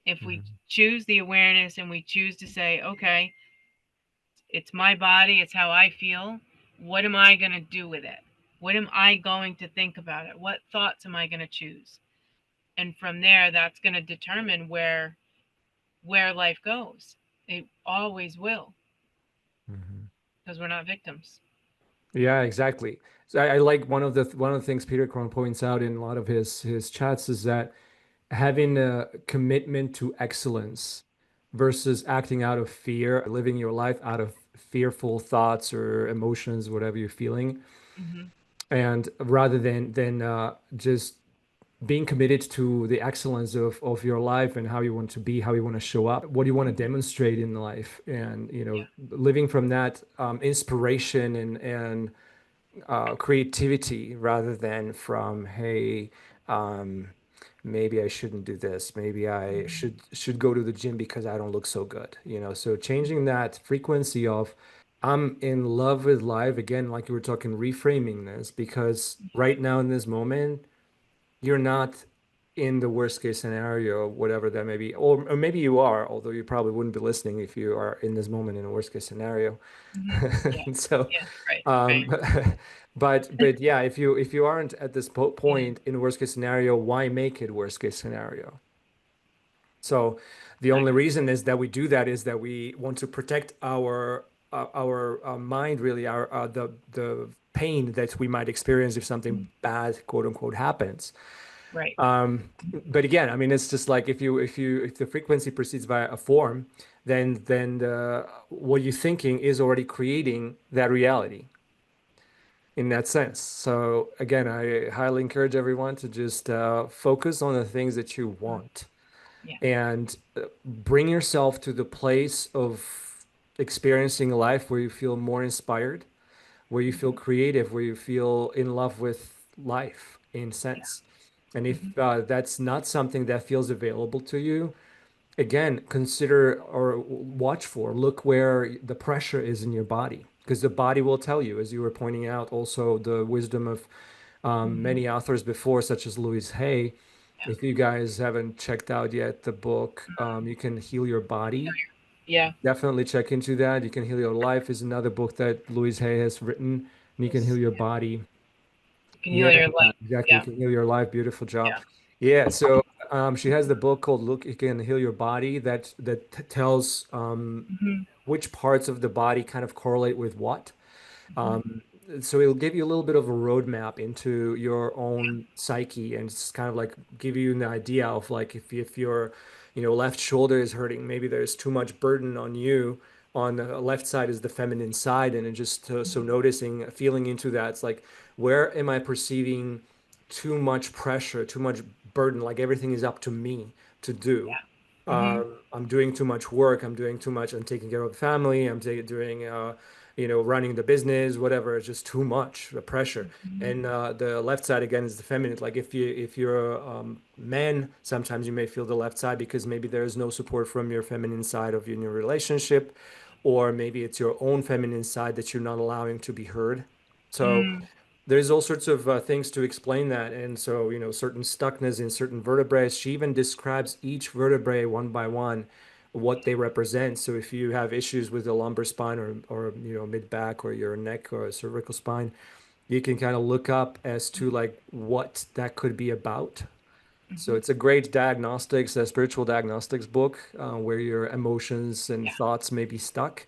Speaker 2: If we
Speaker 1: Hmm.
Speaker 2: choose the awareness and we choose to say, okay, it's my body, it's how I feel. What am I going to do with it? What am I going to think about it? What thoughts am I going to choose? And from there, that's going to determine where life goes. It always will,
Speaker 1: Hmm.
Speaker 2: because we're not victims.
Speaker 1: Yeah, exactly. So I like one of the things Peter Krohn points out in a lot of his chats is that having a commitment to excellence versus acting out of fear, living your life out of fearful thoughts or emotions, whatever you're feeling,
Speaker 2: Mm-hmm.
Speaker 1: and rather than just being committed to the excellence of your life and how you want to be, how you want to show up, what you want to
Speaker 2: Mm-hmm.
Speaker 1: demonstrate in life, and
Speaker 2: Yeah.
Speaker 1: living from that inspiration and creativity rather than from, hey, um, maybe I shouldn't do this. Maybe I
Speaker 2: Mm-hmm.
Speaker 1: should go to the gym because I don't look so good. So changing that frequency of I'm in love with life again, like you were talking, reframing this because right now in this moment, you're not in the worst case scenario, whatever that may be, or maybe you are, although you probably wouldn't be listening if you are in this moment in a worst case scenario.
Speaker 2: Mm-hmm. Yeah.
Speaker 1: And so,
Speaker 2: Yeah. Right. Right.
Speaker 1: um, but yeah, if you aren't at this
Speaker 2: Yeah.
Speaker 1: point in worst case scenario, why make it worst case scenario? So the only
Speaker 2: Exactly.
Speaker 1: reason is that we do that is that we want to protect our mind, really, our the pain that we might experience if something bad, quote unquote, happens.
Speaker 2: Right.
Speaker 1: But again, I mean, it's just like if the frequency proceeds via a form, then what you're thinking is already creating that reality in that sense. So again, I highly encourage everyone to just focus on the things that you want
Speaker 2: Yeah.
Speaker 1: and bring yourself to the place of experiencing a life where you feel more inspired, where you feel
Speaker 2: Mm-hmm.
Speaker 1: creative, where you feel in love with life in
Speaker 2: Yeah.
Speaker 1: sense. And
Speaker 2: Mm-hmm.
Speaker 1: if that's not something that feels available to you, again, consider or watch for, look where the pressure is in your body, because the body will tell you, as you were pointing out, also the wisdom of
Speaker 2: Mm-hmm.
Speaker 1: many authors before, such as Louise Hay.
Speaker 2: Yeah.
Speaker 1: If you guys haven't checked out yet the book, You Can Heal Your Body,
Speaker 2: Yeah.
Speaker 1: definitely check into that. You Can Heal Your Life is another book that Louise Hay has written. And You Can Heal
Speaker 2: Yes.
Speaker 1: Your
Speaker 2: Yeah.
Speaker 1: Body.
Speaker 2: You can
Speaker 1: Yeah,
Speaker 2: heal your life.
Speaker 1: exactly. You
Speaker 2: Yeah.
Speaker 1: Can Heal Your Life. Beautiful job.
Speaker 2: Yeah.
Speaker 1: Yeah, so she has the book called Look, You Can Heal Your Body that tells
Speaker 2: Mm-hmm.
Speaker 1: which parts of the body kind of correlate with what.
Speaker 2: Mm-hmm.
Speaker 1: Um, so it'll give you a little bit of a roadmap into your own psyche and just kind of like give you an idea of like if your left shoulder is hurting, maybe there's too much burden on you. On the left side is the feminine side, and it just so noticing, feeling into that. It's like, where am I perceiving too much pressure, too much burden? Like everything is up to me to do.
Speaker 2: Yeah. Mm-hmm.
Speaker 1: I'm doing too much work. I'm doing too much. I'm taking care of the family. I'm doing running the business, whatever. It's just too much the pressure.
Speaker 2: Mm-hmm.
Speaker 1: And the left side again is the feminine. Like if you're a man, sometimes you may feel the left side because maybe there is no support from your feminine side of your relationship, or maybe it's your own feminine side that you're not allowing to be heard. So
Speaker 2: Mm.
Speaker 1: there's all sorts of things to explain that. And so, certain stuckness in certain vertebrae. She even describes each vertebrae one by one, what they represent. So if you have issues with the lumbar spine or mid back or your neck or cervical spine, you can kind of look up as to like what that could be about. So
Speaker 2: Hmm.
Speaker 1: it's a great diagnostics, a spiritual diagnostics book where your emotions and
Speaker 2: Yeah.
Speaker 1: thoughts may be stuck.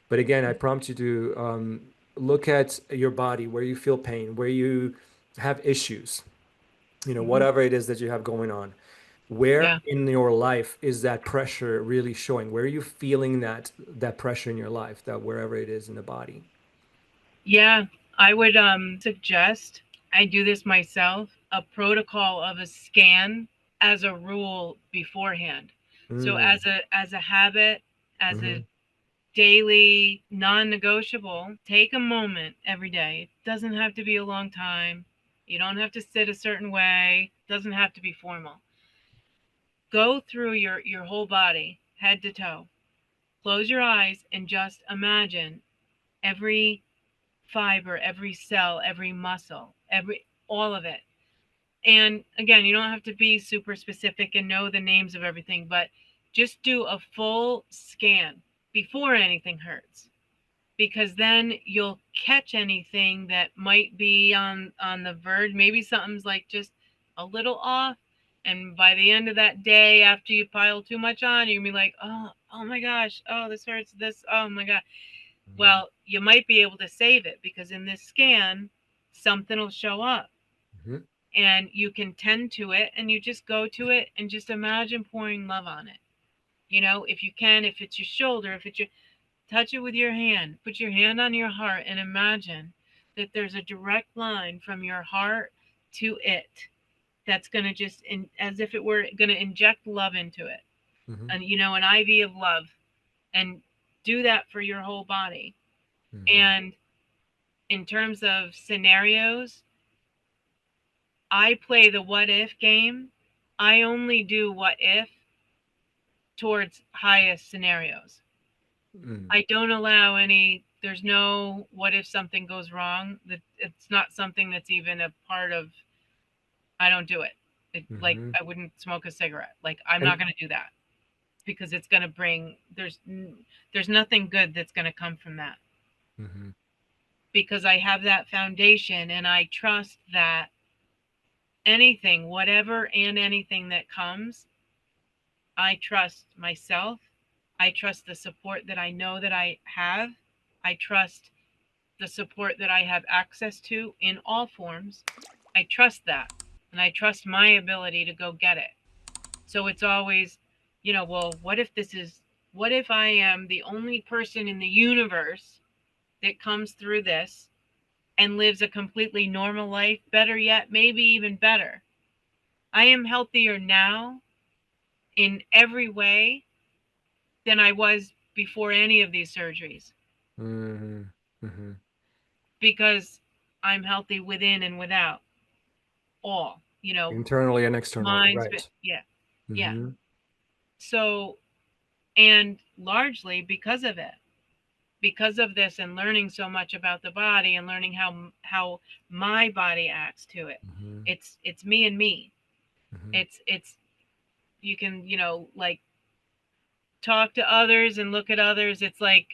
Speaker 1: But again, I prompt you to look at your body, where you feel pain, where you have issues,
Speaker 2: Hmm.
Speaker 1: whatever it is that you have going on. Where
Speaker 2: Yeah.
Speaker 1: in your life is that pressure really showing? Where are you feeling that pressure in your life, that wherever it is in the body?
Speaker 2: Yeah. I would suggest, I do this myself, a protocol of a scan as a rule beforehand. So
Speaker 1: Mm,
Speaker 2: as a habit, as
Speaker 1: hmm
Speaker 2: a daily non-negotiable, take a moment every day. It doesn't have to be a long time. You don't have to sit a certain way. It doesn't have to be formal. Go through your whole body, head to toe. Close your eyes and just imagine every fiber, every cell, every muscle, every all of it. And again, you don't have to be super specific and know the names of everything, but just do a full scan before anything hurts, because then you'll catch anything that might be on the verge. Maybe something's like just a little off, and by the end of that day, after you pile too much on, you'll be like, oh my gosh, oh this hurts, this, oh my god. Well, you might be able to save it because in this scan, something will show up,
Speaker 1: hmm
Speaker 2: and you can tend to it, and you just go to it and just imagine pouring love on it. If you can, if it's your shoulder, if it's your, touch it with your hand. Put your hand on your heart and imagine that there's a direct line from your heart to it that's going to just, as if it were going to inject love into it.
Speaker 1: hmm
Speaker 2: And, an IV of love. And do that for your whole body.
Speaker 1: hmm
Speaker 2: And in terms of scenarios, I play the what if game. I only do what if towards highest scenarios.
Speaker 1: mm
Speaker 2: I don't allow any. There's no what if something goes wrong. That it's not something that's even a part of. I don't do it. Like
Speaker 1: hmm
Speaker 2: I wouldn't smoke a cigarette. Like I'm not
Speaker 1: And
Speaker 2: going to do that because it's going to bring. There's nothing good that's going to come from that,
Speaker 1: hmm
Speaker 2: because I have that foundation and I trust that anything, whatever and anything that comes, I trust myself. I trust the support that I know that I have. I trust the support that I have access to in all forms. I trust that. And I trust my ability to go get it. So it's always, well, what if I am the only person in the universe that comes through this and lives a completely normal life? Better yet, maybe even better. I am healthier now in every way than I was before any of these surgeries,
Speaker 1: hmm hmm
Speaker 2: because I'm healthy within and without all,
Speaker 1: internally and externally,
Speaker 2: minds, but
Speaker 1: right?
Speaker 2: yeah, yeah.
Speaker 1: hmm
Speaker 2: So, and largely because of it, because of this, and learning so much about the body and learning how my body acts to it.
Speaker 1: hmm
Speaker 2: It's me and me.
Speaker 1: hmm
Speaker 2: It's you can, like, talk to others and look at others. It's like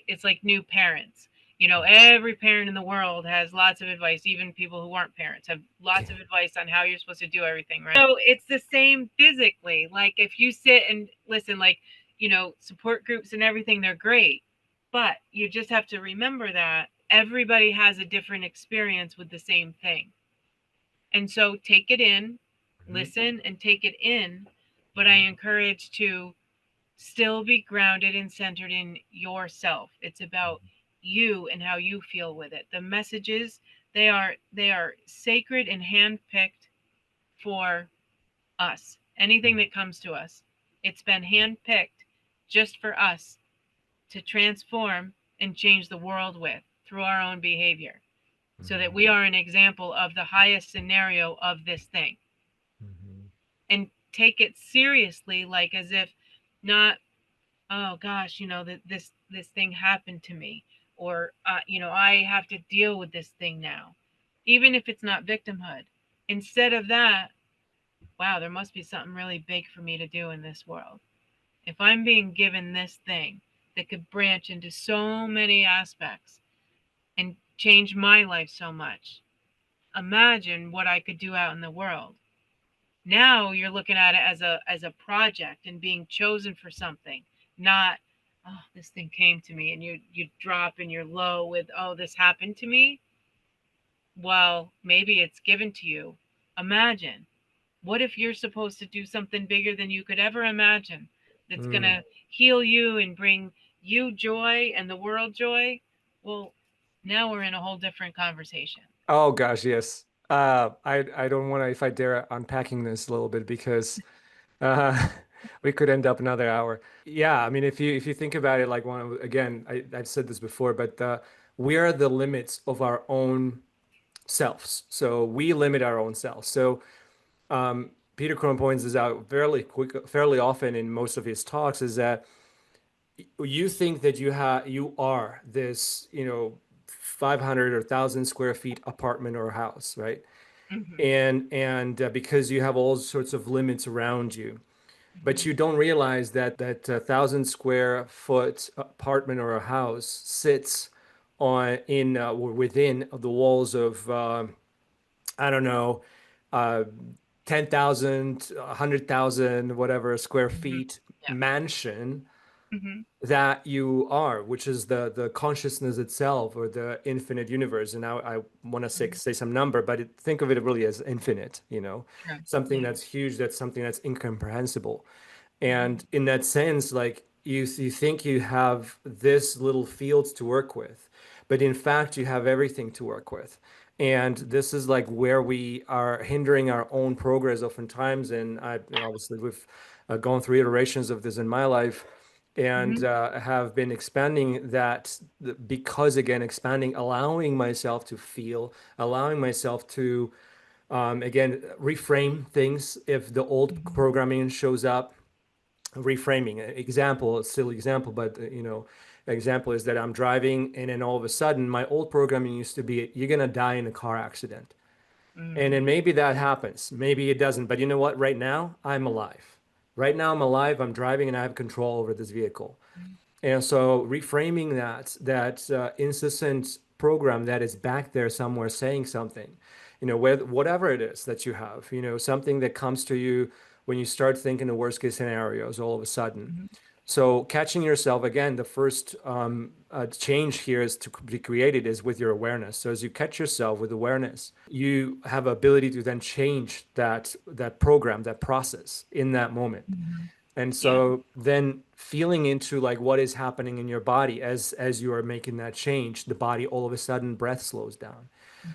Speaker 2: new parents. Every parent in the world has lots of advice. Even people who aren't parents have lots of advice on how you're supposed to do everything, right? So it's the same physically. Like if you sit and listen, like, support groups and everything, they're great. But you just have to remember that everybody has a different experience with the same thing. And so take it in,
Speaker 1: hmm
Speaker 2: listen and take it in. But I encourage to still be grounded and centered in yourself. It's about you and how you feel with it. The messages, they are sacred and handpicked for us. Anything that comes to us, it's been handpicked just for us to transform and change the world with through our own behavior, so that
Speaker 1: hmm
Speaker 2: we are an example of the highest scenario of this thing,
Speaker 1: hmm
Speaker 2: and take it seriously, like as if not, oh gosh, that this thing happened to me, or I have to deal with this thing now, even if it's not victimhood. Instead of that, wow, there must be something really big for me to do in this world. If I'm being given this thing that could branch into so many aspects and change my life so much, imagine what I could do out in the world. Now you're looking at it as a project and being chosen for something, not, oh, this thing came to me, and you drop and you're low with, oh, this happened to me. Well, maybe it's given to you. Imagine, what if you're supposed to do something bigger than you could ever imagine, that's going
Speaker 1: Mm.
Speaker 2: to heal you and bring you joy and the world joy? Well, now we're in a whole different conversation.
Speaker 1: Oh gosh, yes. I don't want to, if I dare, unpacking this a little bit because we could end up another hour. Yeah, I mean, if you think about it, like one again, I've said this before, but we are the limits of our own selves. So we limit our own selves. So Peter Crone points this out fairly often in most of his talks, is that you think that you are this, 500 or 1,000 square feet apartment or house, right?
Speaker 2: Hmm.
Speaker 1: And because you have all sorts of limits around you, but you don't realize that 1,000 square foot apartment or a house sits on in or within the walls of I don't know, uh, 10,000, 100,000, whatever square
Speaker 2: Hmm.
Speaker 1: feet
Speaker 2: Yeah.
Speaker 1: mansion
Speaker 2: Hmm.
Speaker 1: that you are, which is the consciousness itself or the infinite universe. And now I want to say some number, but think of it really as infinite,
Speaker 2: Sure.
Speaker 1: something
Speaker 2: Yeah.
Speaker 1: that's huge, that's something that's incomprehensible.
Speaker 2: Hmm.
Speaker 1: And in that sense, like you think you have this little field to work with, but in fact, you have everything to work with. And this is like where we are hindering our own progress oftentimes. And obviously we've gone through iterations of this in my life and
Speaker 2: Hmm.
Speaker 1: have been expanding that because again, expanding, allowing myself to feel, allowing myself to again, reframe things if the old
Speaker 2: Hmm.
Speaker 1: programming shows up, reframing. Example, a silly example, but example is that I'm driving and then all of a sudden my old programming used to be you're gonna die in a car accident. And
Speaker 2: Hmm.
Speaker 1: then maybe that happens, maybe it doesn't, but you know what? Right now, I'm alive. Right now, I'm alive. I'm driving and I have control over this vehicle. And so reframing that incessant program that is back there somewhere saying something, whatever it is that you have, something that comes to you when you start thinking the worst case scenarios all of a sudden.
Speaker 2: Hmm.
Speaker 1: So catching yourself again, the first change here is to be created is with your awareness. So as you catch yourself with awareness, you have ability to then change that program, that process in that moment.
Speaker 2: Hmm.
Speaker 1: And
Speaker 2: Yeah.
Speaker 1: so then feeling into like what is happening in your body as you are making that change, the body all of a sudden breath slows down.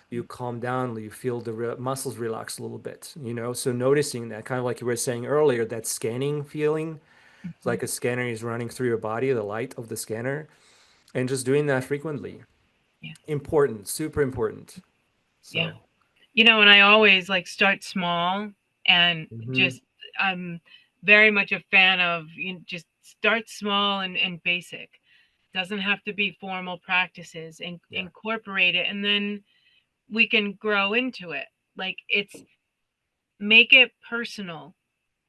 Speaker 1: You calm down, you feel the muscles relax a little bit, So noticing that kind of like you were saying earlier, that scanning feeling, it's
Speaker 2: Hmm.
Speaker 1: like a scanner is running through your body, the light of the scanner, and just doing that frequently.
Speaker 2: Yeah.
Speaker 1: Important, super important.
Speaker 2: Yeah.
Speaker 1: So,
Speaker 2: And I always like start small, and
Speaker 1: mhm,
Speaker 2: just, I'm very much a fan of, just start small and basic. Doesn't have to be formal practices, and
Speaker 1: yeah.
Speaker 2: incorporate it, and then we can grow into it. Like, it's, make it personal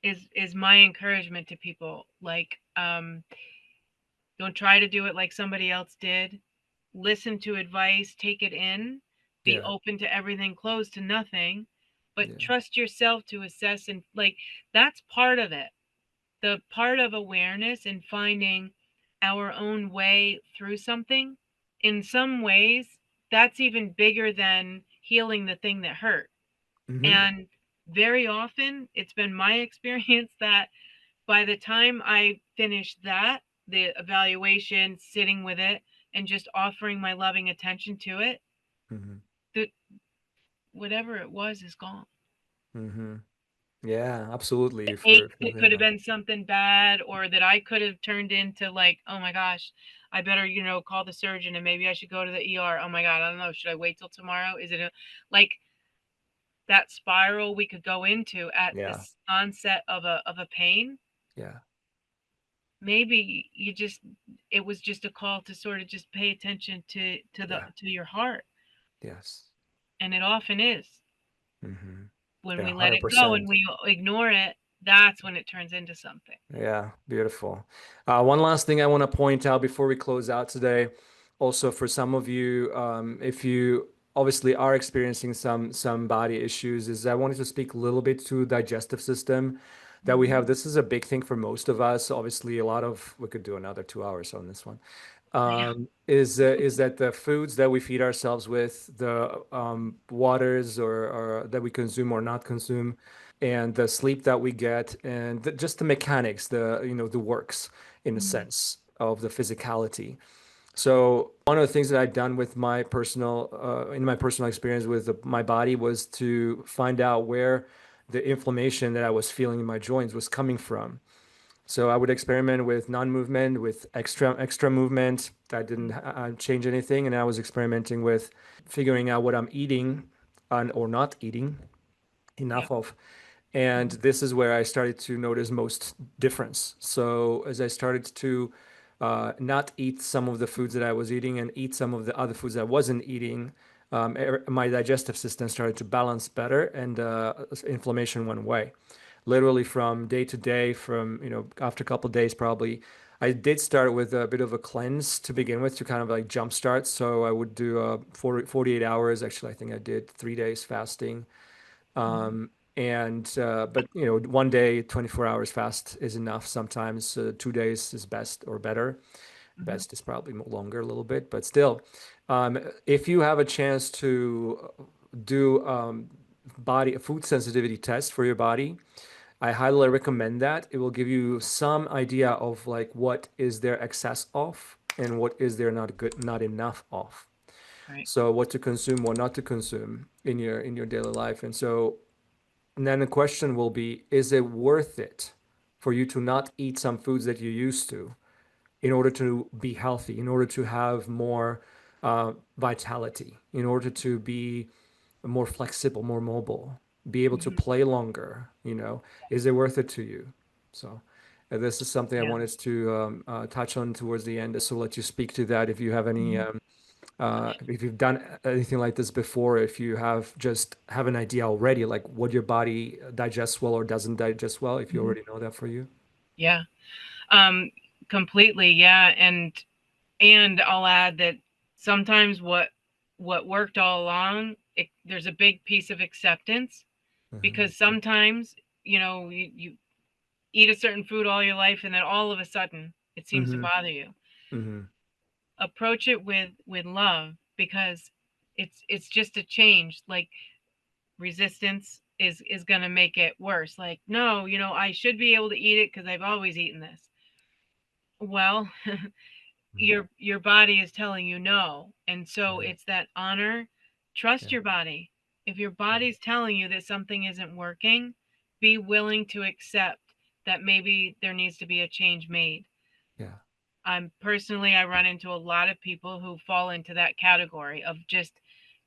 Speaker 2: is my encouragement to people. Like, don't try to do it like somebody else did. Listen to advice, take it in, be
Speaker 1: Yeah.
Speaker 2: open to everything, closed to nothing, but
Speaker 1: Yeah.
Speaker 2: trust yourself to assess. And like, that's part of it. The part of awareness and finding our own way through something, in some ways, that's even bigger than healing the thing that hurt.
Speaker 1: Hmm.
Speaker 2: And very often, it's been my experience that by the time I finish that, the evaluation, sitting with it, and just offering my loving attention to it,
Speaker 1: Hmm.
Speaker 2: that whatever it was is gone.
Speaker 1: Hmm. Yeah, absolutely.
Speaker 2: Ache, it could have
Speaker 1: Yeah.
Speaker 2: been something bad, or that I could have turned into, like, oh my gosh, I better, call the surgeon, and maybe I should go to the ER. Oh my God, I don't know. Should I wait till tomorrow? Is it like that spiral we could go into at
Speaker 1: Yeah.
Speaker 2: this onset of a pain?
Speaker 1: Yeah.
Speaker 2: Maybe it was just a call to sort of just pay attention
Speaker 1: Yeah.
Speaker 2: to your heart.
Speaker 1: Yes.
Speaker 2: And it often is.
Speaker 1: Hmm.
Speaker 2: When
Speaker 1: Yeah,
Speaker 2: we let it go and
Speaker 1: 100%.
Speaker 2: we ignore it, that's when it turns into something.
Speaker 1: Yeah, beautiful. One last thing I want to point out before we close out today. Also, for some of you, if you obviously are experiencing some body issues, is I wanted to speak a little bit to digestive system that we have.
Speaker 2: Mhm.
Speaker 1: This is a big thing for most of us. Obviously, a lot of we could do another 2 hours on this one.
Speaker 2: Yeah.
Speaker 1: Is that the foods that we feed ourselves with, the waters or that we consume or not consume, and the sleep that we get, and just the mechanics, the the works in a
Speaker 2: Mhm.
Speaker 1: sense of the physicality. So one of the things that I've done with my personal, in my personal experience with my body was to find out where the inflammation that I was feeling in my joints was coming from. So I would experiment with non-movement, with extra movement. That didn't change anything, and I was experimenting with figuring out what I'm eating and or not eating
Speaker 2: Yeah.
Speaker 1: enough of. And
Speaker 2: Mhm.
Speaker 1: this is where I started to notice most difference. So as I started to not eat some of the foods that I was eating and eat some of the other foods I wasn't eating, my digestive system started to balance better, and inflammation went away. Literally from day to day, from after a couple of days probably. I did start with a bit of a cleanse to begin with to kind of like jumpstart. So I would do 48 hours. Actually, I think I did 3 days fasting.
Speaker 2: Mhm.
Speaker 1: And but one day, 24 hours fast is enough. Sometimes 2 days is best or better.
Speaker 2: Mhm.
Speaker 1: Best is probably longer a little bit, but still, if you have a chance to do body a food sensitivity test for your body, I highly recommend that. It will give you some idea of like what is there excess of and what is there not enough of.
Speaker 2: Right.
Speaker 1: So what to consume, what not to consume in your daily life. And then the question will be, is it worth it for you to not eat some foods that you used to in order to be healthy, in order to have more vitality, in order to be more flexible, more mobile, be able to
Speaker 2: Mhm.
Speaker 1: play longer, is it worth it to you? So this is something I
Speaker 2: Yeah.
Speaker 1: wanted to touch on towards the end. So let you speak to that if you have any,
Speaker 2: Mhm.
Speaker 1: if you've done anything like this before, if you have an idea already, like what your body digests well or doesn't digest well, if you
Speaker 2: Mhm.
Speaker 1: already know that for you.
Speaker 2: Yeah. Um, Completely. Yeah. And I'll add that sometimes what worked all along, there's a big piece of acceptance,
Speaker 1: Hmm.
Speaker 2: because sometimes you eat a certain food all your life and then all of a sudden it seems to
Speaker 1: Hmm.
Speaker 2: bother you.
Speaker 1: Hmm.
Speaker 2: Approach it with love, because it's just a change. Like, resistance is going to make it worse. Like, no, I should be able to eat it because I've always eaten this. Well, your body is telling you no, and so
Speaker 1: Yeah.
Speaker 2: it's that honor. Trust
Speaker 1: Yeah.
Speaker 2: your body. If your
Speaker 1: Yeah.
Speaker 2: body's telling you that something isn't working, be willing to accept that maybe there needs to be a change made.
Speaker 1: Yeah.
Speaker 2: I run into a lot of people who fall into that category of just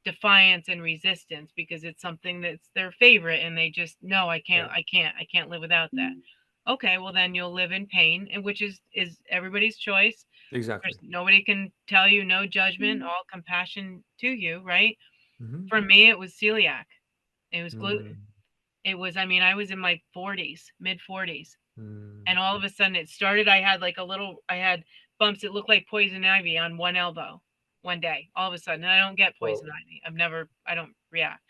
Speaker 2: defiance and resistance, because it's something that's their favorite, and they just, no, I can't,
Speaker 1: Right.
Speaker 2: I can't live without that. Okay, well then you'll live in pain, and which is everybody's choice.
Speaker 1: Exactly.
Speaker 2: There's nobody can tell you, no judgment, all compassion to you, right?
Speaker 1: Hmm.
Speaker 2: For me, it was celiac. It was gluten.
Speaker 1: Mm.
Speaker 2: It was, I mean, I was in my 40s, mid 40s,
Speaker 1: Mm.
Speaker 2: and all of a sudden it started. I had bumps that looked like poison ivy on one elbow one day, all of a sudden. And I don't get poison
Speaker 1: Whoa.
Speaker 2: ivy. I don't react.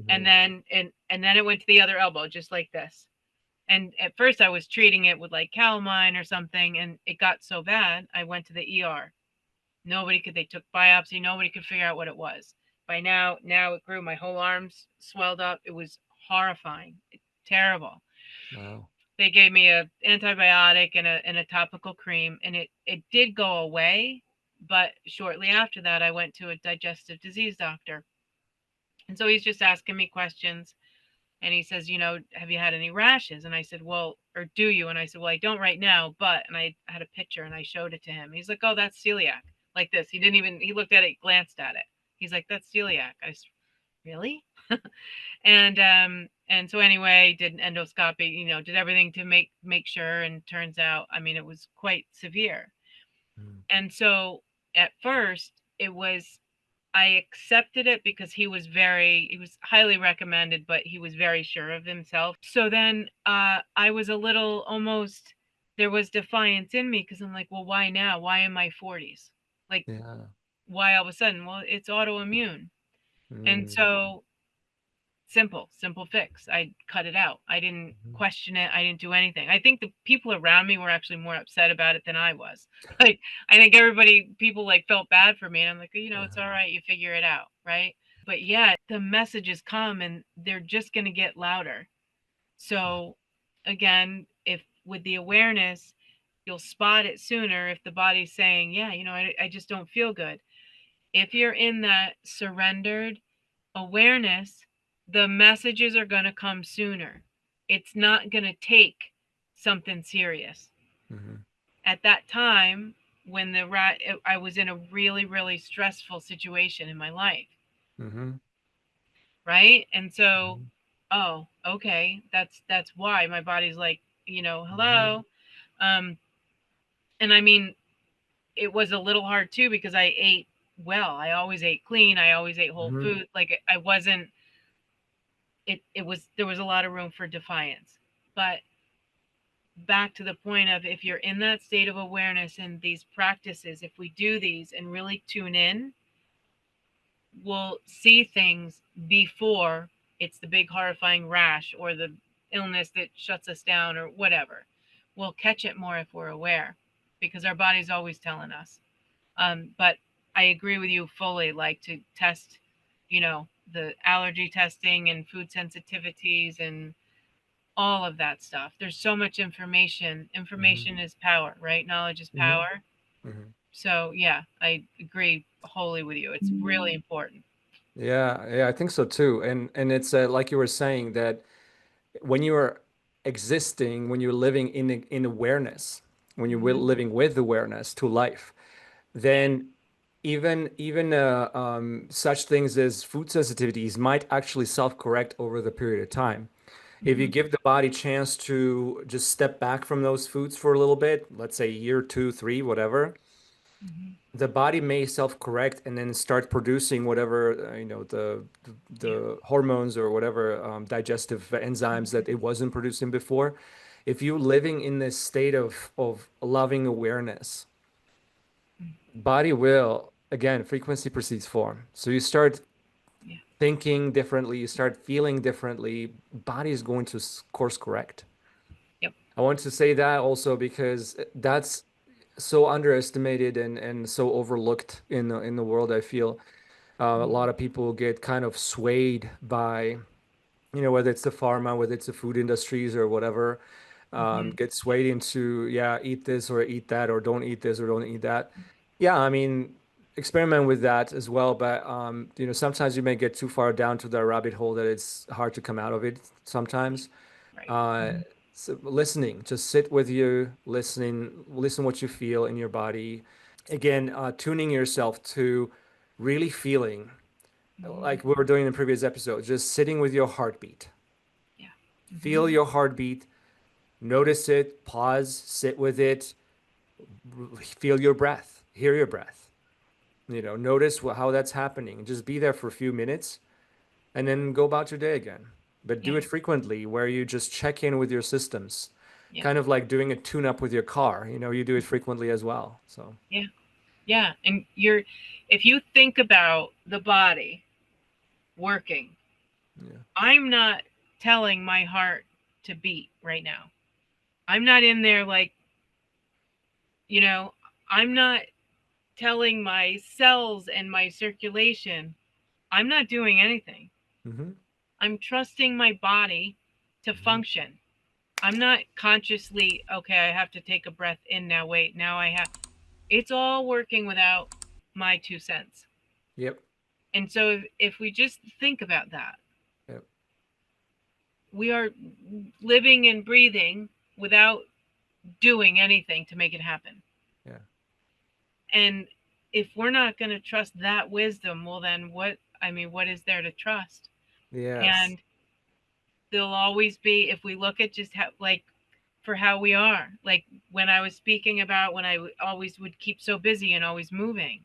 Speaker 2: And
Speaker 1: Hmm.
Speaker 2: then and then it went to the other elbow, just like this. And at first I was treating it with like calamine or something, and it got so bad I went to the ER. They took biopsy, nobody could figure out what it was. By now it grew, my whole arms swelled up. It was horrifying, terrible.
Speaker 1: Wow.
Speaker 2: They gave me a antibiotic and a topical cream, and it did go away. But shortly after that I went to a digestive disease doctor, and so he's just asking me questions. And he says, have you had any rashes? And I said, well, or do you? And I said, well, I don't right now, but, and I had a picture and I showed it to him. He's like, oh, that's celiac. Like this. He looked at it, glanced at it. He's like, that's celiac. I said, really? And so anyway, did an endoscopy, did everything to make sure. And turns out, I mean, it was quite severe.
Speaker 1: Mm.
Speaker 2: And so at first I accepted it because he was highly recommended, but he was very sure of himself. So then I was a little, almost, there was defiance in me, because I'm like, well, why now? Why in my 40s? Like,
Speaker 1: Yeah.
Speaker 2: why all of a sudden? Well, it's autoimmune. And
Speaker 1: Mm.
Speaker 2: so simple fix. I cut it out. I didn't
Speaker 1: Mhm.
Speaker 2: question it. I didn't do anything. I think the people around me were actually more upset about it than I was. Like, I think people like felt bad for me. And I'm like, it's all
Speaker 1: Uh-huh.
Speaker 2: right. You figure it out. Right. But yeah, the messages come and they're just going to get louder. So again, if with the awareness, you'll spot it sooner if the body's saying, yeah, I just don't feel good. If you're in that surrendered awareness, the messages are going to come sooner. It's not going to take something serious.
Speaker 1: Mhm.
Speaker 2: At that time, when I was in a really, really stressful situation in my life,
Speaker 1: Mhm.
Speaker 2: right? And so,
Speaker 1: Mhm.
Speaker 2: oh, okay, that's why my body's like,
Speaker 1: Mhm.
Speaker 2: hello. Um, and I mean, it was a little hard too because I ate well. I always ate clean. I always ate whole
Speaker 1: Mhm.
Speaker 2: food. Like I wasn't it was there was a lot of room for defiance. But back to the point of if you're in that state of awareness and these practices, if we do these and really tune in, we'll see things before it's the big horrifying rash or the illness that shuts us down or whatever. We'll catch it more if we're aware because our body's always telling us. But I agree with you fully, like to test, the allergy testing and food sensitivities and all of that stuff. There's so much information.
Speaker 1: Mhm.
Speaker 2: Information is power, right? Knowledge is
Speaker 1: Mhm.
Speaker 2: power.
Speaker 1: Mhm.
Speaker 2: So, yeah, I agree wholly with you. It's really important.
Speaker 1: Yeah, yeah, I think so too. And it's like you were saying that when you are existing, when you're living in awareness, when you're
Speaker 2: Hmm.
Speaker 1: living with awareness to life,
Speaker 2: Yeah.
Speaker 1: then even such things as food sensitivities might actually self-correct over the period of time. If you
Speaker 2: Hmm.
Speaker 1: give the body chance to just step back from those foods for a little bit, let's say a year, two, three, whatever,
Speaker 2: Hmm.
Speaker 1: the body may self-correct and then start producing whatever
Speaker 2: Yeah.
Speaker 1: the hormones or whatever digestive enzymes that it wasn't producing before. If you're living in this state of loving awareness, body will again frequency precedes form. So you start
Speaker 2: Yeah.
Speaker 1: thinking differently, you start feeling differently. Body is going to course correct.
Speaker 2: Yep.
Speaker 1: I want to say that also because that's so underestimated and so overlooked in the world. I feel a lot of people get kind of swayed by, whether it's the pharma, whether it's the food industries or whatever,
Speaker 2: Hmm.
Speaker 1: get swayed into, yeah, eat this or eat that, or don't eat this or don't eat that. Yeah, I mean, experiment with that as well. But, sometimes you may get too far down to the rabbit hole that it's hard to come out of it sometimes.
Speaker 2: Right.
Speaker 1: Uh, so listening, just sit with you, listen what you feel in your body. Again, tuning yourself to really feeling
Speaker 2: Hmm.
Speaker 1: like we were doing in the previous episode, just sitting with your heartbeat.
Speaker 2: Yeah.
Speaker 1: Feel
Speaker 2: Hmm.
Speaker 1: your heartbeat, notice it, pause, sit with it, feel your breath, hear your breath. Notice how that's happening. Just be there for a few minutes and then go about your day again. But do
Speaker 2: Yeah.
Speaker 1: it frequently where you just check in with your systems,
Speaker 2: Yep.
Speaker 1: kind of like doing a tune up with your car. You do it frequently as well. So,
Speaker 2: Yeah. Yeah. And if you think about the body working,
Speaker 1: yeah.
Speaker 2: I'm not telling my heart to beat right now. I'm not in there like, you know, I'm not telling my cells and my circulation, I'm not doing anything.
Speaker 1: Mm-hmm.
Speaker 2: I'm trusting my body to
Speaker 1: Mm-hmm.
Speaker 2: function. I'm not consciously, okay, I have to take a breath in now. Wait, now I have. It's all working without my 2 cents.
Speaker 1: Yep.
Speaker 2: And so if we just think about that,
Speaker 1: Yep.
Speaker 2: we are living and breathing without doing anything to make it happen.
Speaker 1: Yeah.
Speaker 2: And if we're not going to trust that wisdom, well, then what is there to trust?
Speaker 1: Yes.
Speaker 2: And there'll always be, if we look at just how, like, for how we are, like when I was speaking about when always would keep so busy and always moving.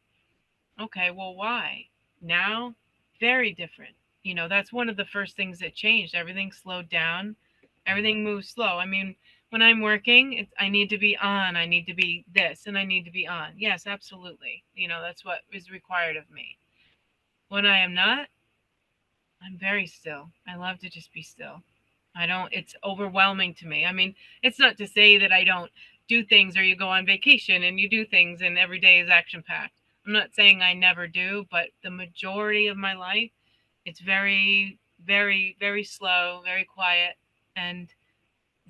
Speaker 2: Okay, well, why? Now, very different. That's one of the first things that changed. Everything slowed down, everything moves slow. I mean, when I'm working, I need to be on, I need to be this, and I need to be on. Yes, absolutely. That's what is required of me. When I am not, I'm very still. I love to just be still. I don't, it's overwhelming to me. I mean, it's not to say that I don't do things, or you go on vacation and you do things and every day is action packed. I'm not saying I never do, but the majority of my life, it's very, very, very slow, very quiet, and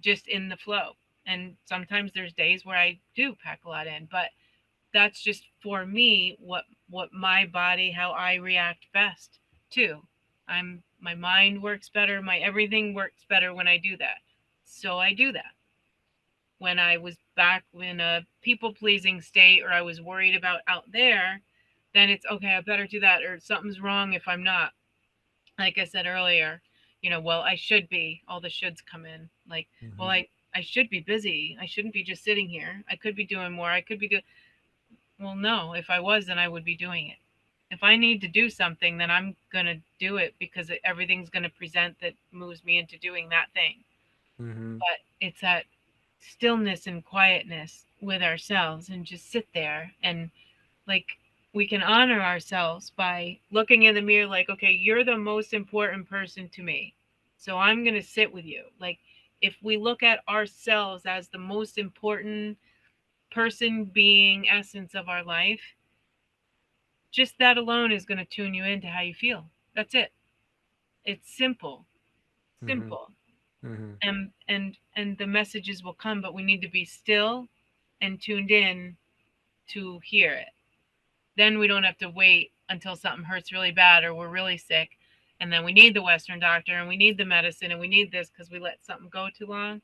Speaker 2: just in the flow. And sometimes there's days where I do pack a lot in, but that's just for me what my body, how I react best to. My mind works better, my everything works better when I do that. So I do that. When I was back in a people pleasing state, or I was worried about out there, then it's okay, I better do that, or something's wrong if I'm not. Like I said earlier, well, I should be, all the shoulds come in. Like, well,
Speaker 1: Hmm.
Speaker 2: I should be busy. I shouldn't be just sitting here. I could be doing more. I could be doing, well, no, if I was, then I would be doing it. If I need to do something, then I'm going to do it, because everything's going to present that moves me into doing that thing.
Speaker 1: Hmm.
Speaker 2: But it's that stillness and quietness with ourselves, and just sit there, and like, we can honor ourselves by looking in the mirror, like, okay, you're the most important person to me. So I'm going to sit with you. Like, if we look at ourselves as the most important person, being, essence of our life, just that alone is going to tune you into how you feel. That's it. It's simple,
Speaker 1: Hmm.
Speaker 2: simple.
Speaker 1: Hmm.
Speaker 2: And the messages will come, but we need to be still and tuned in to hear it. Then we don't have to wait until something hurts really bad, or we're really sick, and then we need the Western doctor, and we need the medicine, and we need this because we let something go too long.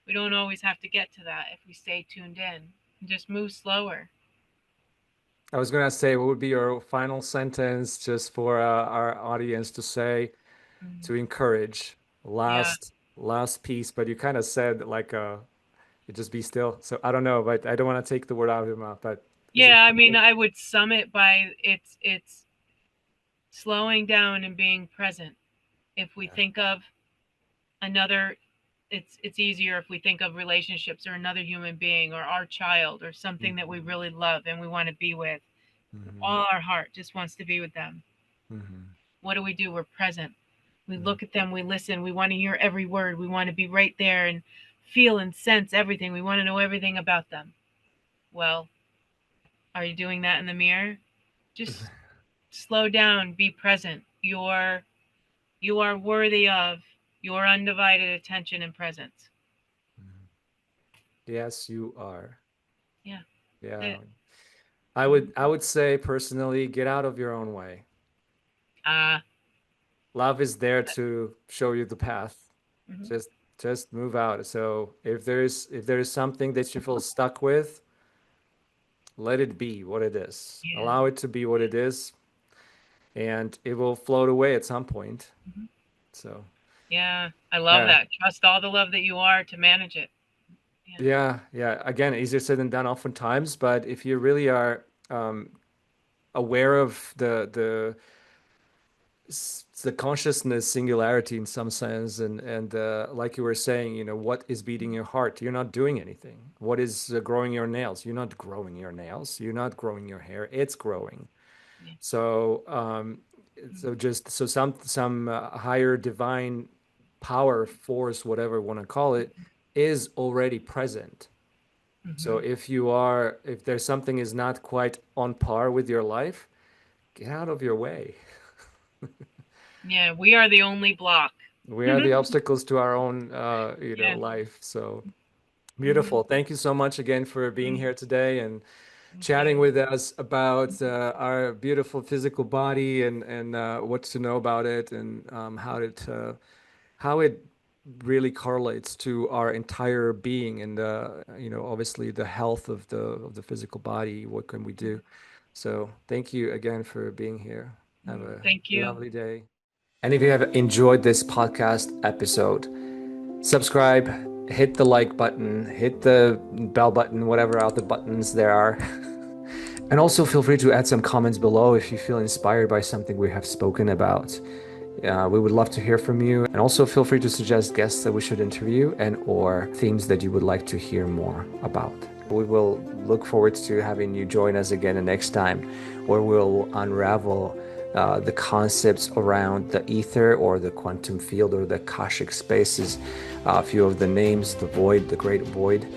Speaker 2: We don't always have to get to that if we stay tuned in and just move slower.
Speaker 1: I was gonna say, what would be your final sentence just for our audience to say
Speaker 2: Mm.
Speaker 1: to encourage
Speaker 2: Yeah.
Speaker 1: last piece, but you kind of said like you just be still. So I don't know, but I don't want to take the word out of your mouth, but is it
Speaker 2: Yeah, I mean,
Speaker 1: something?
Speaker 2: I would sum it by, it's slowing down and being present. If we
Speaker 1: Yeah.
Speaker 2: think of another, it's easier if we think of relationships, or another human being, or our child, or something that we
Speaker 1: Hmm.
Speaker 2: really love and we want to be with.
Speaker 1: Hmm.
Speaker 2: All our heart just wants to be with them.
Speaker 1: Hmm.
Speaker 2: What do? We're present. We
Speaker 1: Hmm.
Speaker 2: look at them, we listen, we want to hear every word, we want to be right there and feel and sense everything. We want to know everything about them. Well, are you doing that in the mirror? Just slow down, be present. You are worthy of your undivided attention and presence.
Speaker 1: Yes, you are.
Speaker 2: Yeah,
Speaker 1: Yeah.
Speaker 2: that's it.
Speaker 1: I would say personally, get out of your own way.
Speaker 2: Uh,
Speaker 1: Love is there to show you the path.
Speaker 2: mhm.
Speaker 1: Just just move out. So if there's something that you feel stuck with, let it be what it is.
Speaker 2: Yeah,
Speaker 1: Allow it to be what it is, and it will float away at some point.
Speaker 2: mhm.
Speaker 1: So,
Speaker 2: Yeah. I love
Speaker 1: yeah.
Speaker 2: that. Trust all the love that you are to manage it. Yeah.
Speaker 1: Yeah, yeah. Again, easier said than done oftentimes, but if you really are aware of the consciousness singularity in some sense, and like you were saying, what is beating your heart? You're not doing anything. What is growing your nails? You're not growing your nails. You're not growing your hair. It's growing.
Speaker 2: Yeah.
Speaker 1: So, so some higher divine power, force, whatever you want to call it, is already present. So
Speaker 2: Mm-hmm.
Speaker 1: if there's something is not quite on par with your life, get out of your way.
Speaker 2: Yeah, we are the only block.
Speaker 1: We are
Speaker 2: Yeah.
Speaker 1: the obstacles to our own, life. So
Speaker 2: Mm-hmm.
Speaker 1: beautiful. Thank you so much again for being here today and
Speaker 2: Thank
Speaker 1: chatting
Speaker 2: you.
Speaker 1: with us about our beautiful physical body and what to know about it and how it really correlates to our entire being and obviously the health of the physical body. What can we do? So thank you again for being here. Have a
Speaker 2: Thank you.
Speaker 1: lovely day. And if you have enjoyed this podcast episode, subscribe, hit the like button, hit the bell button, whatever other buttons there are. And also feel free to add some comments below if you feel inspired by something we have spoken about. We would love to hear from you. And also feel free to suggest guests that we should interview and or themes that you would like to hear more about. We will look forward to having you join us again the next time where we'll unravel the concepts around the ether or the quantum field or the Akashic spaces, a few of the names, the void, the great void,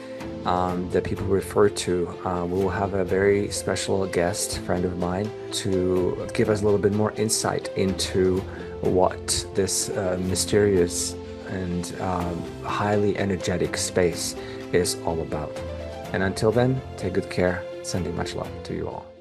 Speaker 1: that people refer to. We will have a very special guest, friend of mine, to give us a little bit more insight into what this mysterious and highly energetic space is all about. And until then, take good care. Sending much love to you all.